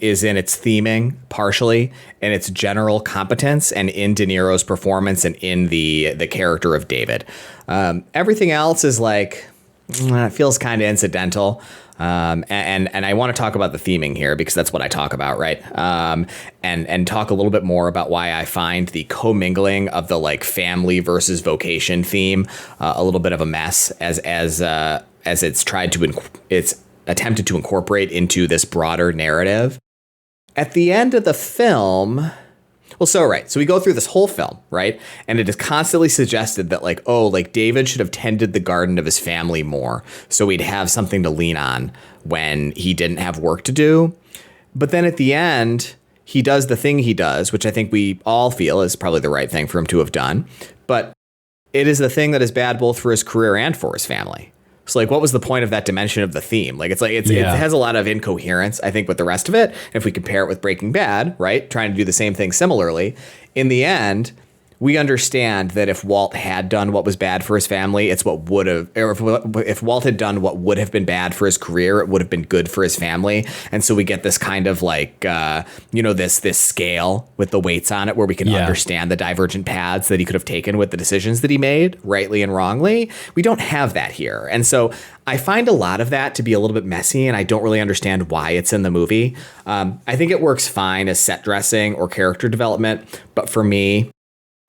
is in its theming, partially, and its general competence, and in De Niro's performance, and in the character of David. Everything else is like, it feels kind of incidental. And I want to talk about the theming here, because that's what I talk about, right? And talk a little bit more about why I find the commingling of the like family versus vocation theme a little bit of a mess, as it's attempted to incorporate into this broader narrative. At the end of the film, so we go through this whole film, right? And it is constantly suggested that David should have tended the garden of his family more, so he'd have something to lean on when he didn't have work to do. But then at the end, he does the thing he does, which I think we all feel is probably the right thing for him to have done. But it is the thing that is bad both for his career and for his family. So what was the point of that dimension of the theme? It has a lot of incoherence, I think, with the rest of it. And if we compare it with Breaking Bad, right, trying to do the same thing similarly, in the end, we understand that if Walt had done what was bad for his family, it's what would have, or if Walt had done what would have been bad for his career, it would have been good for his family. And so we get this kind of this scale with the weights on it, where we can understand the divergent paths that he could have taken with the decisions that he made, rightly and wrongly. We don't have that here. And so I find a lot of that to be a little bit messy, and I don't really understand why it's in the movie. I think it works fine as set dressing or character development, but for me,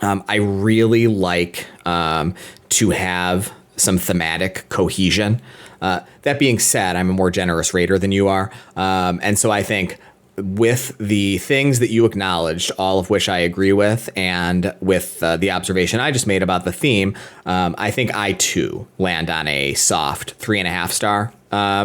I really like to have some thematic cohesion. That being said, I'm a more generous rater than you are. And so I think with the things that you acknowledged, all of which I agree with, and with the observation I just made about the theme, I think I too land on a soft 3.5 star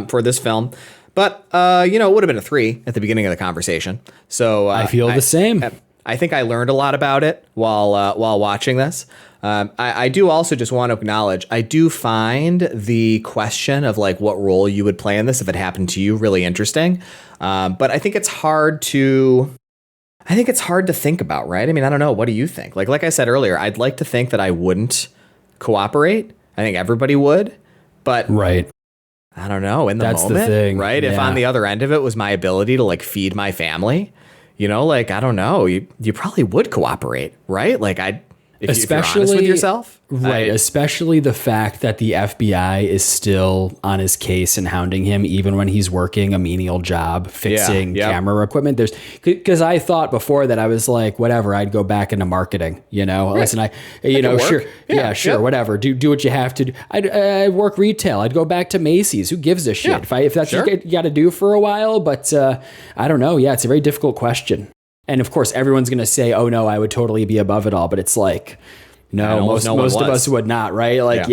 for this film. But, it would have been a 3 at the beginning of the conversation. So I feel the same. I think I learned a lot about it while watching this. I do also just want to acknowledge, I do find the question of what role you would play in this if it happened to you really interesting. But I think it's hard to think about, right? I mean, I don't know. What do you think? Like I said earlier, I'd like to think that I wouldn't cooperate. I think everybody would, but right. I don't know. In the That's moment, the thing. Right? Yeah. If on the other end of it was my ability to feed my family, I don't know, you probably would cooperate, right? If you're honest with yourself. Right. Especially the fact that the FBI is still on his case and hounding him, even when he's working a menial job fixing camera equipment. Because I thought before that I was like, whatever, I'd go back into marketing, Right. Listen, sure. Yeah, sure. Whatever. Do what you have to do. I'd work retail. I'd go back to Macy's. Who gives a shit? Yeah. If that's what you got to do for a while. But I don't know. Yeah, it's a very difficult question. And of course, everyone's going to say, oh, no, I would totally be above it all. But it's No, most of us would not, right? Like,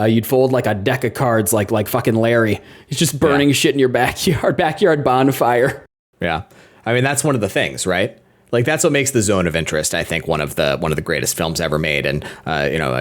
you'd fold like a deck of cards, like fucking Larry. He's just burning shit in your backyard bonfire. Yeah, I mean that's one of the things, right? Like that's what makes The Zone of Interest, I think, one of the greatest films ever made, and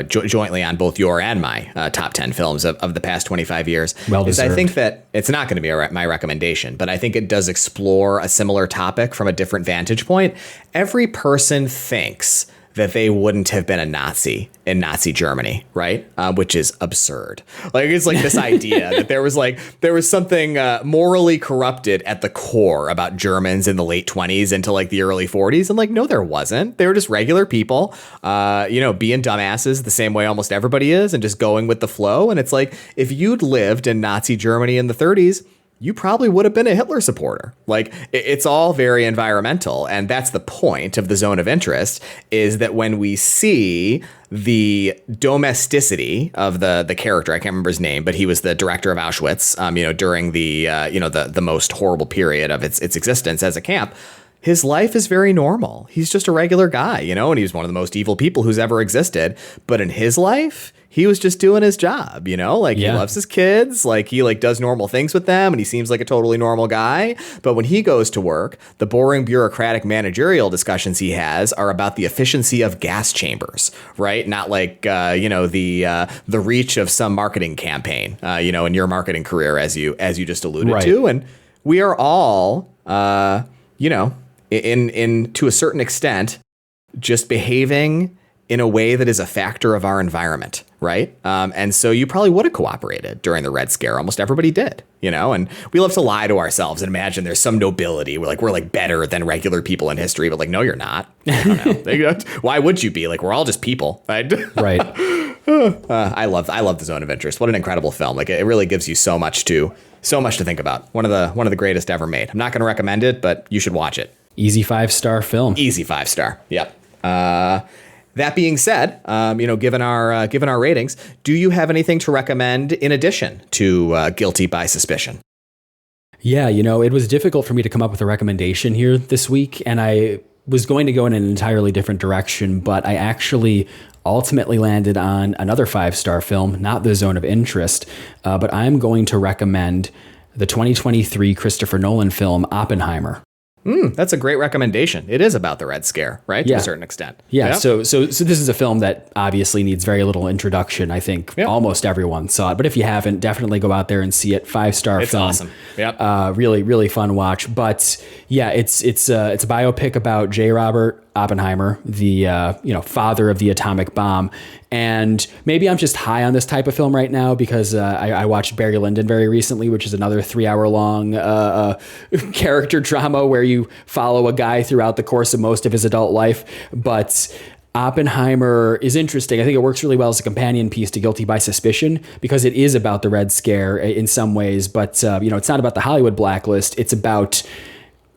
jointly on both your and my top 10 films of the past 25 years. Well deserved. I think that it's not going to be my recommendation, but I think it does explore a similar topic from a different vantage point. Every person thinks that they wouldn't have been a Nazi in Nazi Germany, right? Which is absurd. Like it's like this idea that there was something morally corrupted at the core about Germans in the late 20s into like the early 40s, and like no, there wasn't. They were just regular people, being dumbasses the same way almost everybody is, and just going with the flow. And it's like if you'd lived in Nazi Germany in the 30s, you probably would have been a Hitler supporter. Like it's all very environmental. And that's the point of The Zone of Interest, is that when we see the domesticity of the character, I can't remember his name, but he was the director of Auschwitz, during the most horrible period of its existence as a camp. His life is very normal. He's just a regular guy, and he was one of the most evil people who's ever existed. But in his life, he was just doing his job, He loves his kids, he does normal things with them, and he seems like a totally normal guy. But when he goes to work, the boring bureaucratic managerial discussions he has are about the efficiency of gas chambers, right? Not the reach of some marketing campaign, in your marketing career, as you just alluded to. And we are all, in to a certain extent, just behaving in a way that is a factor of our environment, right? And so you probably would have cooperated during the Red Scare. Almost everybody did, and we love to lie to ourselves and imagine there's some nobility. We're better than regular people in history, but no, you're not. Why would you be? We're all just people, right? Right. I love The Zone of Interest. What an incredible film. It really gives you so much to think about. One of the greatest ever made. I'm not going to recommend it, but you should watch it. Easy 5-star film. Easy 5-star. Yep. That being said, given our ratings, do you have anything to recommend in addition to Guilty by Suspicion? Yeah, it was difficult for me to come up with a recommendation here this week, and I was going to go in an entirely different direction, but I actually ultimately landed on another 5-star film, not The Zone of Interest, but I'm going to recommend the 2023 Christopher Nolan film Oppenheimer. That's a great recommendation. It is about the Red Scare, right? To a certain extent. Yeah. Yep. So this is a film that obviously needs very little introduction. I think almost everyone saw it, but if you haven't, definitely go out there and see it. 5-star film. It's awesome. Yep. Really, really fun watch. But yeah, it's a biopic about J. Robert Oppenheimer, the father of the atomic bomb. And maybe I'm just high on this type of film right now because I watched Barry Lyndon very recently, which is another 3-hour long character drama where you follow a guy throughout the course of most of his adult life. But Oppenheimer is interesting. I think it works really well as a companion piece to Guilty by Suspicion because it is about the Red Scare in some ways. But it's not about the Hollywood blacklist. It's about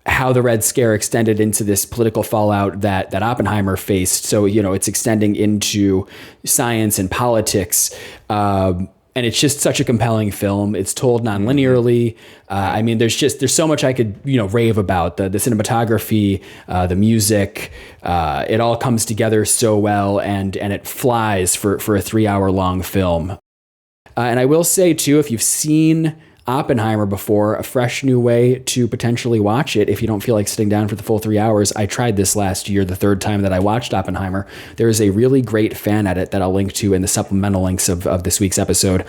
how the Red Scare extended into this political fallout that Oppenheimer faced. So, it's extending into science and politics. And it's just such a compelling film. It's told non-linearly. There's so much I could, rave about. The cinematography, the music, it all comes together so well and it flies for a 3-hour long film. And I will say too, if you've seen Oppenheimer before, a fresh new way to potentially watch it if you don't feel like sitting down for the full 3 hours. I tried this last year, the third time that I watched Oppenheimer. There is a really great fan edit that I'll link to in the supplemental links of this week's episode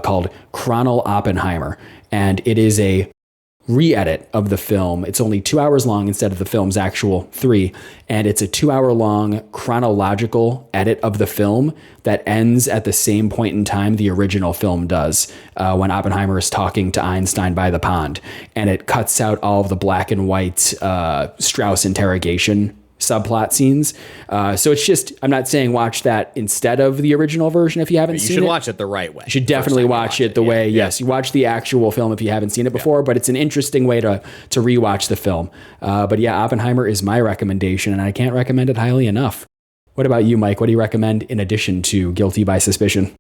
called Chronal Oppenheimer. And it is a re-edit of the film. It's only 2 hours long instead of the film's actual 3. And it's a 2-hour long chronological edit of the film that ends at the same point in time the original film does, when Oppenheimer is talking to Einstein by the pond. And it cuts out all of the black and white Strauss interrogation subplot scenes. So it's just, I'm not saying watch that instead of the original version if you haven't seen it. You should watch it the right way. You should definitely watch it the way, yes, you watch the actual film if you haven't seen it before, but it's an interesting way to rewatch the film. But yeah, Oppenheimer is my recommendation, and I can't recommend it highly enough. What about you, Mike? What do you recommend in addition to Guilty by Suspicion?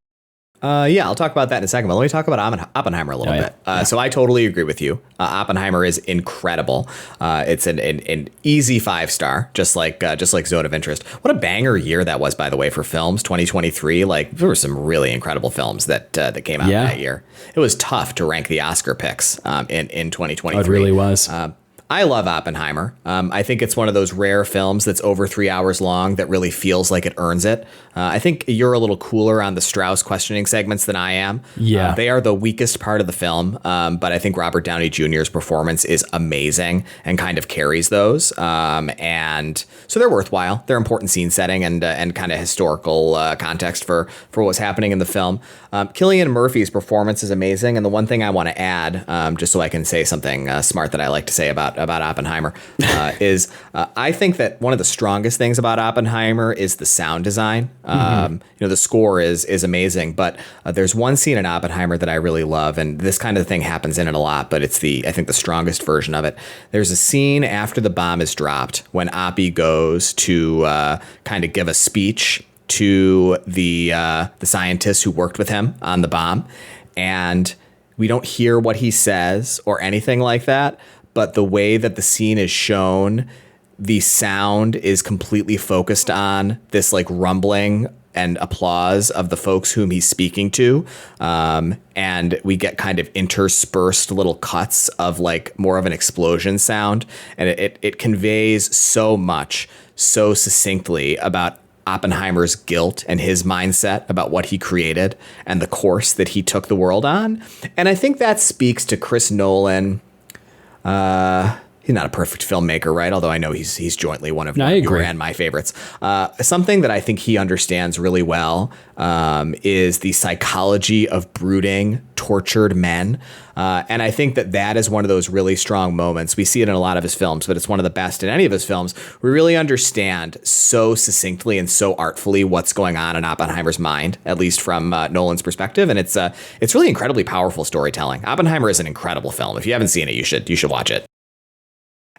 Yeah, I'll talk about that in a second, but let me talk about Oppenheimer a little bit. So I totally agree with you. Oppenheimer is incredible. It's an easy 5-star, just like Zone of Interest. What a banger year that was, by the way, for films. 2023, like there were some really incredible films that came out that year. It was tough to rank the Oscar picks in 2023. It really was. I love Oppenheimer. I think it's one of those rare films that's over 3 hours long that really feels like it earns it. I think you're a little cooler on the Strauss questioning segments than I am. Yeah. They are the weakest part of the film, but I think Robert Downey Jr.'s performance is amazing and kind of carries those. And so they're worthwhile. They're important scene setting and kind of historical context for what's happening in the film. Cillian Murphy's performance is amazing. And the one thing I want to add, just so I can say something smart that I like to say about Oppenheimer, is I think that one of the strongest things about Oppenheimer is the sound design. The score is amazing, but there's one scene in Oppenheimer that I really love, and this kind of thing happens in it a lot, but it's I think the strongest version of it. There's a scene after the bomb is dropped when Oppie goes to kind of give a speech to the scientists who worked with him on the bomb, and we don't hear what he says or anything like that, but the way that the scene is shown, the sound is completely focused on this like rumbling and applause of the folks whom he's speaking to. And we get kind of interspersed little cuts of like more of an explosion sound. And it conveys so much, so succinctly about Oppenheimer's guilt and his mindset about what he created and the course that he took the world on. And I think that speaks to Chris Nolan. He's not a perfect filmmaker, right? Although I know he's jointly one of your and my favorites. Something that I think he understands really well is the psychology of brooding, tortured men. And I think that is one of those really strong moments. We see it in a lot of his films, but it's one of the best in any of his films. We really understand so succinctly and so artfully what's going on in Oppenheimer's mind, at least from Nolan's perspective. And it's really incredibly powerful storytelling. Oppenheimer is an incredible film. If you haven't seen it, you should watch it.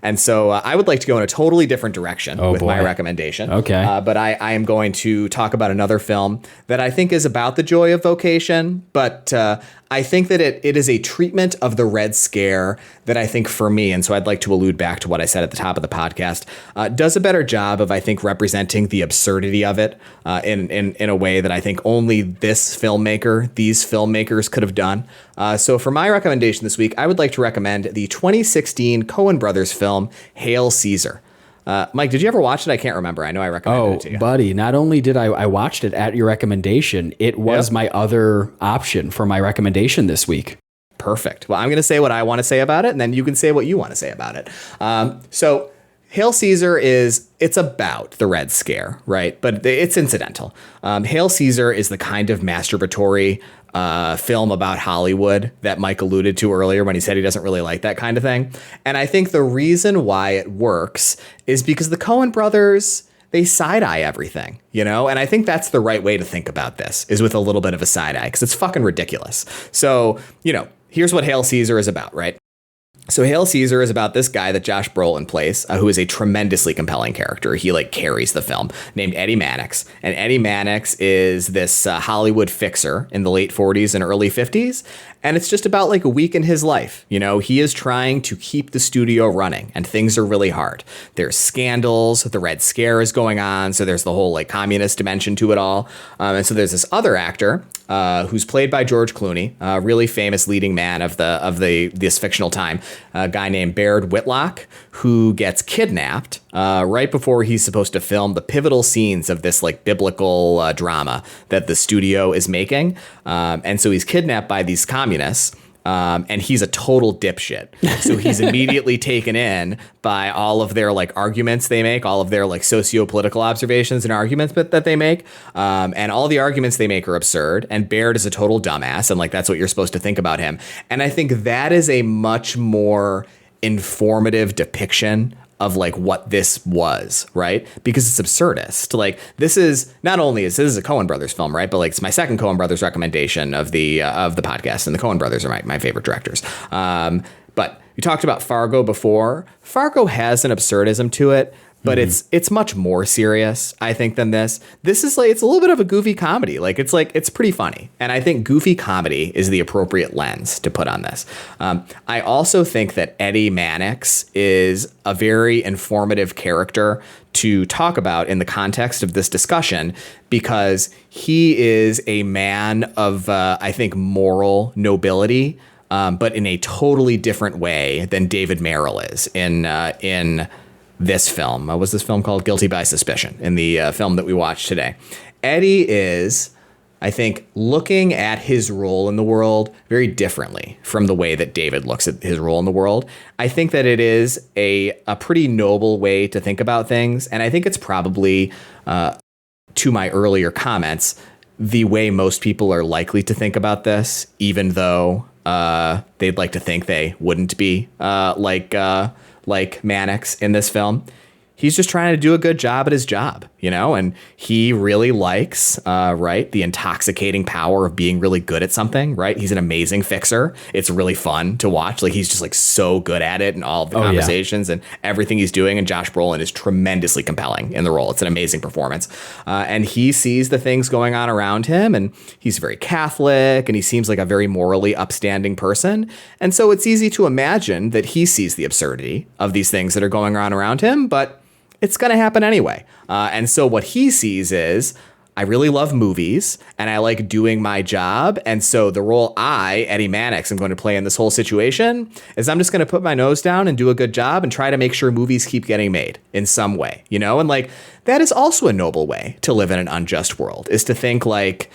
And so I would like to go in a totally different direction with my recommendation. Okay. But I am going to talk about another film that I think is about the joy of vocation, but I think that it is a treatment of the Red Scare that I think for me, and so I'd like to allude back to what I said at the top of the podcast, does a better job of, I think, representing the absurdity of it in a way that I think only these filmmakers could have done. So for my recommendation this week, I would like to recommend the 2016 Coen Brothers film, Hail Caesar. Mike, did you ever watch it? I can't remember. I know I recommended it to you. Buddy, not only did I watched it at your recommendation, it was my other option for my recommendation this week. Perfect. Well, I'm going to say what I want to say about it, and then you can say what you want to say about it. So Hail Caesar it's about the Red Scare, right? But it's incidental. Hail Caesar is the kind of masturbatory film about Hollywood that Mike alluded to earlier when he said he doesn't really like that kind of thing. And I think the reason why it works is because the Coen brothers, they side-eye everything, And I think that's the right way to think about this, is with a little bit of a side-eye, because it's fucking ridiculous. So, here's what Hail Caesar is about, right? So Hail Caesar is about this guy that Josh Brolin plays, who is a tremendously compelling character. He carries the film, named Eddie Mannix. And Eddie Mannix is this Hollywood fixer in the late 40s and early 50s. And it's just about a week in his life. He is trying to keep the studio running, and things are really hard. There's scandals. The Red Scare is going on. So there's the whole communist dimension to it all. And so there's this other actor who's played by George Clooney, a really famous leading man of this fictional time, a guy named Baird Whitlock, who gets kidnapped right before he's supposed to film the pivotal scenes of this biblical drama that the studio is making. And so he's kidnapped by these communists. And he's a total dipshit. So he's immediately taken in by all of their arguments they make, all of their socio-political observations and arguments that they make. And all the arguments they make are absurd. And Baird is a total dumbass. And that's what you're supposed to think about him. And I think that is a much more informative depiction of what this was, right? Because it's absurdist. This is not only this is a Coen Brothers film, right? But it's my second Coen Brothers recommendation of the podcast, and the Coen Brothers are my favorite directors. But we talked about Fargo before. Fargo has an absurdism to it, but it's much more serious, I think, than this. This is like, it's a little bit of a goofy comedy. It's pretty funny. And I think goofy comedy is the appropriate lens to put on this. I also think that Eddie Mannix is a very informative character to talk about in the context of this discussion, because he is a man of, I think, moral nobility, but in a totally different way than David Merrill is in this film. What was this film called? Guilty by Suspicion, in the film that we watched today. Eddie is, I think, looking at his role in the world very differently from the way that David looks at his role in the world. I think that it is a pretty noble way to think about things. And I think it's probably, to my earlier comments, the way most people are likely to think about this, even though they'd like to think they wouldn't be like Mannix in this film. He's just trying to do a good job at his job, and he really likes, the intoxicating power of being really good at something, right? He's an amazing fixer. It's really fun to watch. Like, he's just like so good at it, and all of the conversations and everything he's doing. And Josh Brolin is tremendously compelling in the role. It's an amazing performance. And he sees the things going on around him, and he's very Catholic, and he seems like a very morally upstanding person. And so it's easy to imagine that he sees the absurdity of these things that are going on around him, but it's going to happen anyway. And so what he sees is, I really love movies and I like doing my job. And so the role Eddie Mannix, am going to play in this whole situation is I'm just going to put my nose down and do a good job and try to make sure movies keep getting made in some way, and like, that is also a noble way to live in an unjust world, is to think like,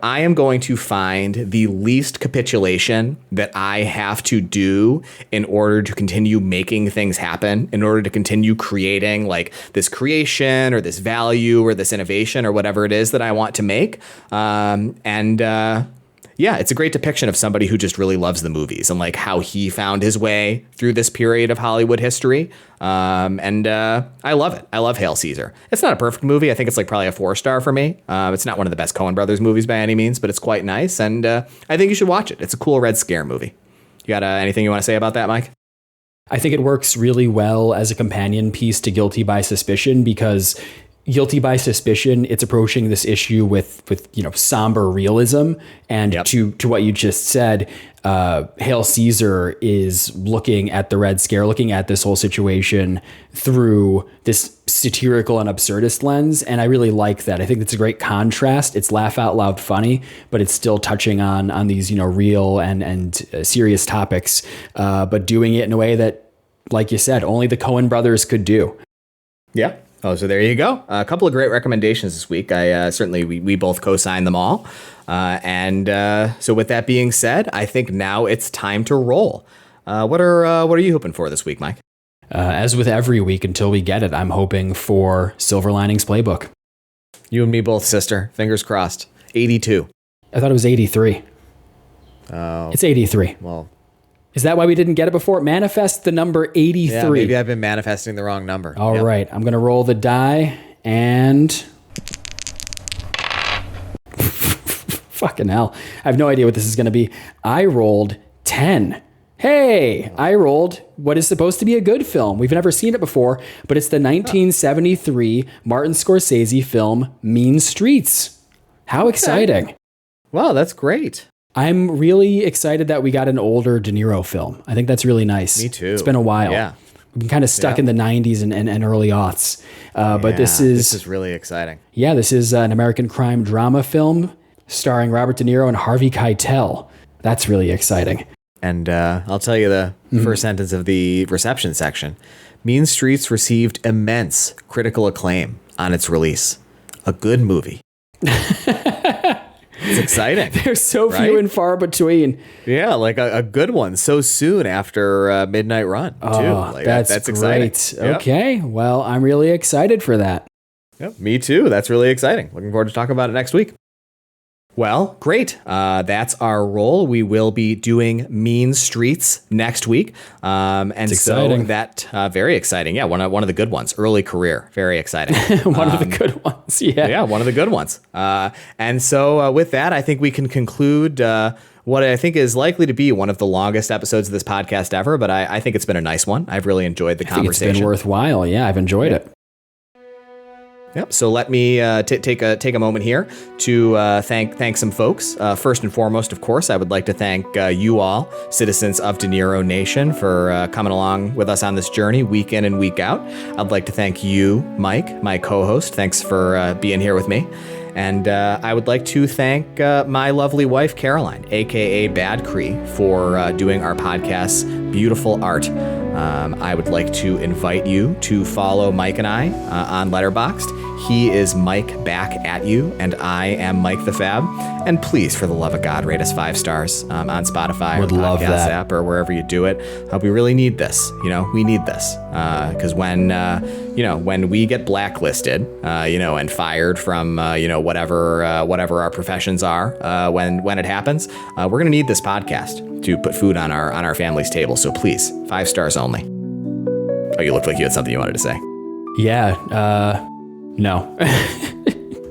I am going to find the least capitulation that I have to do in order to continue making things happen, in order to continue creating like this creation or this value or this innovation or whatever it is that I want to make. Yeah, it's a great depiction of somebody who just really loves the movies and like how he found his way through this period of Hollywood history. I love it. I love Hail Caesar. It's not a perfect movie. I think it's like probably a 4-star for me. It's not one of the best Coen Brothers movies by any means, but it's quite nice. And I think you should watch it. It's a cool Red Scare movie. You got anything you want to say about that, Mike? I think it works really well as a companion piece to Guilty by Suspicion, because Guilty by Suspicion, it's approaching this issue with somber realism, and to what you just said, Hail Caesar is looking at the Red Scare, looking at this whole situation through this satirical and absurdist lens, and I really like that. I think it's a great contrast. It's laugh out loud funny, but it's still touching on these real and serious topics, but doing it in a way that, like you said, only the Coen brothers could do. Yeah. Oh, so there you go. A couple of great recommendations this week. I certainly we both co-signed them all. So with that being said, I think now it's time to roll. What are you hoping for this week, Mike? As with every week until we get it, I'm hoping for Silver Linings Playbook. You and me both, sister. Fingers crossed. 82. I thought it was 83. Oh. It's 83. Well, is that why we didn't get it before? Manifest the number 83. Yeah, maybe I've been manifesting the wrong number. All right. I'm going to roll the die and... Fucking hell. I have no idea what this is going to be. I rolled 10. Hey, I rolled what is supposed to be a good film. We've never seen it before, but it's the 1973 Martin Scorsese film Mean Streets. How exciting. Wow, that's great. I'm really excited that we got an older De Niro film. I think that's really nice. Me too. It's been a while. Yeah. We've been kind of stuck in the 90s and early aughts. But this is really exciting. Yeah, this is an American crime drama film starring Robert De Niro and Harvey Keitel. That's really exciting. And I'll tell you the first sentence of the reception section. Mean Streets received immense critical acclaim on its release. A good movie. It's exciting. They're so few and far between. Yeah, like a good one so soon after Midnight Run, too. Like, that's exciting. Great. Okay, well, I'm really excited for that. Yep, me too. That's really exciting. Looking forward to talking about it next week. Well, great. That's our roll. We will be doing Mean Streets next week. And exciting. So that, very exciting. Yeah, one of the good ones. Early career. Very exciting. One of the good ones. Yeah. Yeah, one of the good ones. And so with that, I think we can conclude what I think is likely to be one of the longest episodes of this podcast ever, but I think it's been a nice one. I've really enjoyed the conversation. It's been worthwhile. Yeah, I've enjoyed it. Yep. So let me take a moment here to thank some folks. First and foremost, of course, I would like to thank you all, citizens of De Niro Nation, for coming along with us on this journey week in and week out. I'd like to thank you, Mike, my co-host. Thanks for being here with me. And I would like to thank my lovely wife, Caroline, aka Bad Cree, for doing our podcast's beautiful art. I would like to invite you to follow Mike and I on Letterboxd. He is Mike Back at You, and I am Mike the Fab. And please, for the love of God, rate us 5 stars on Spotify or podcast app or wherever you do it. We really need this. We need this because when we get blacklisted, and fired from whatever our professions are, when it happens, we're gonna need this podcast to put food on our family's table. So please, 5 stars only. Oh, you looked like you had something you wanted to say. Yeah. No.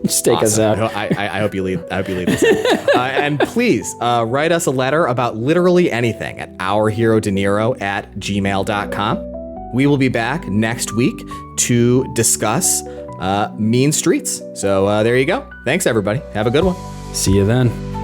Just take us out. I hope you leave this in. And please write us a letter about literally anything at ourherodeniro@gmail.com. We will be back next week to discuss Mean Streets. So there you go. Thanks, everybody. Have a good one. See you then.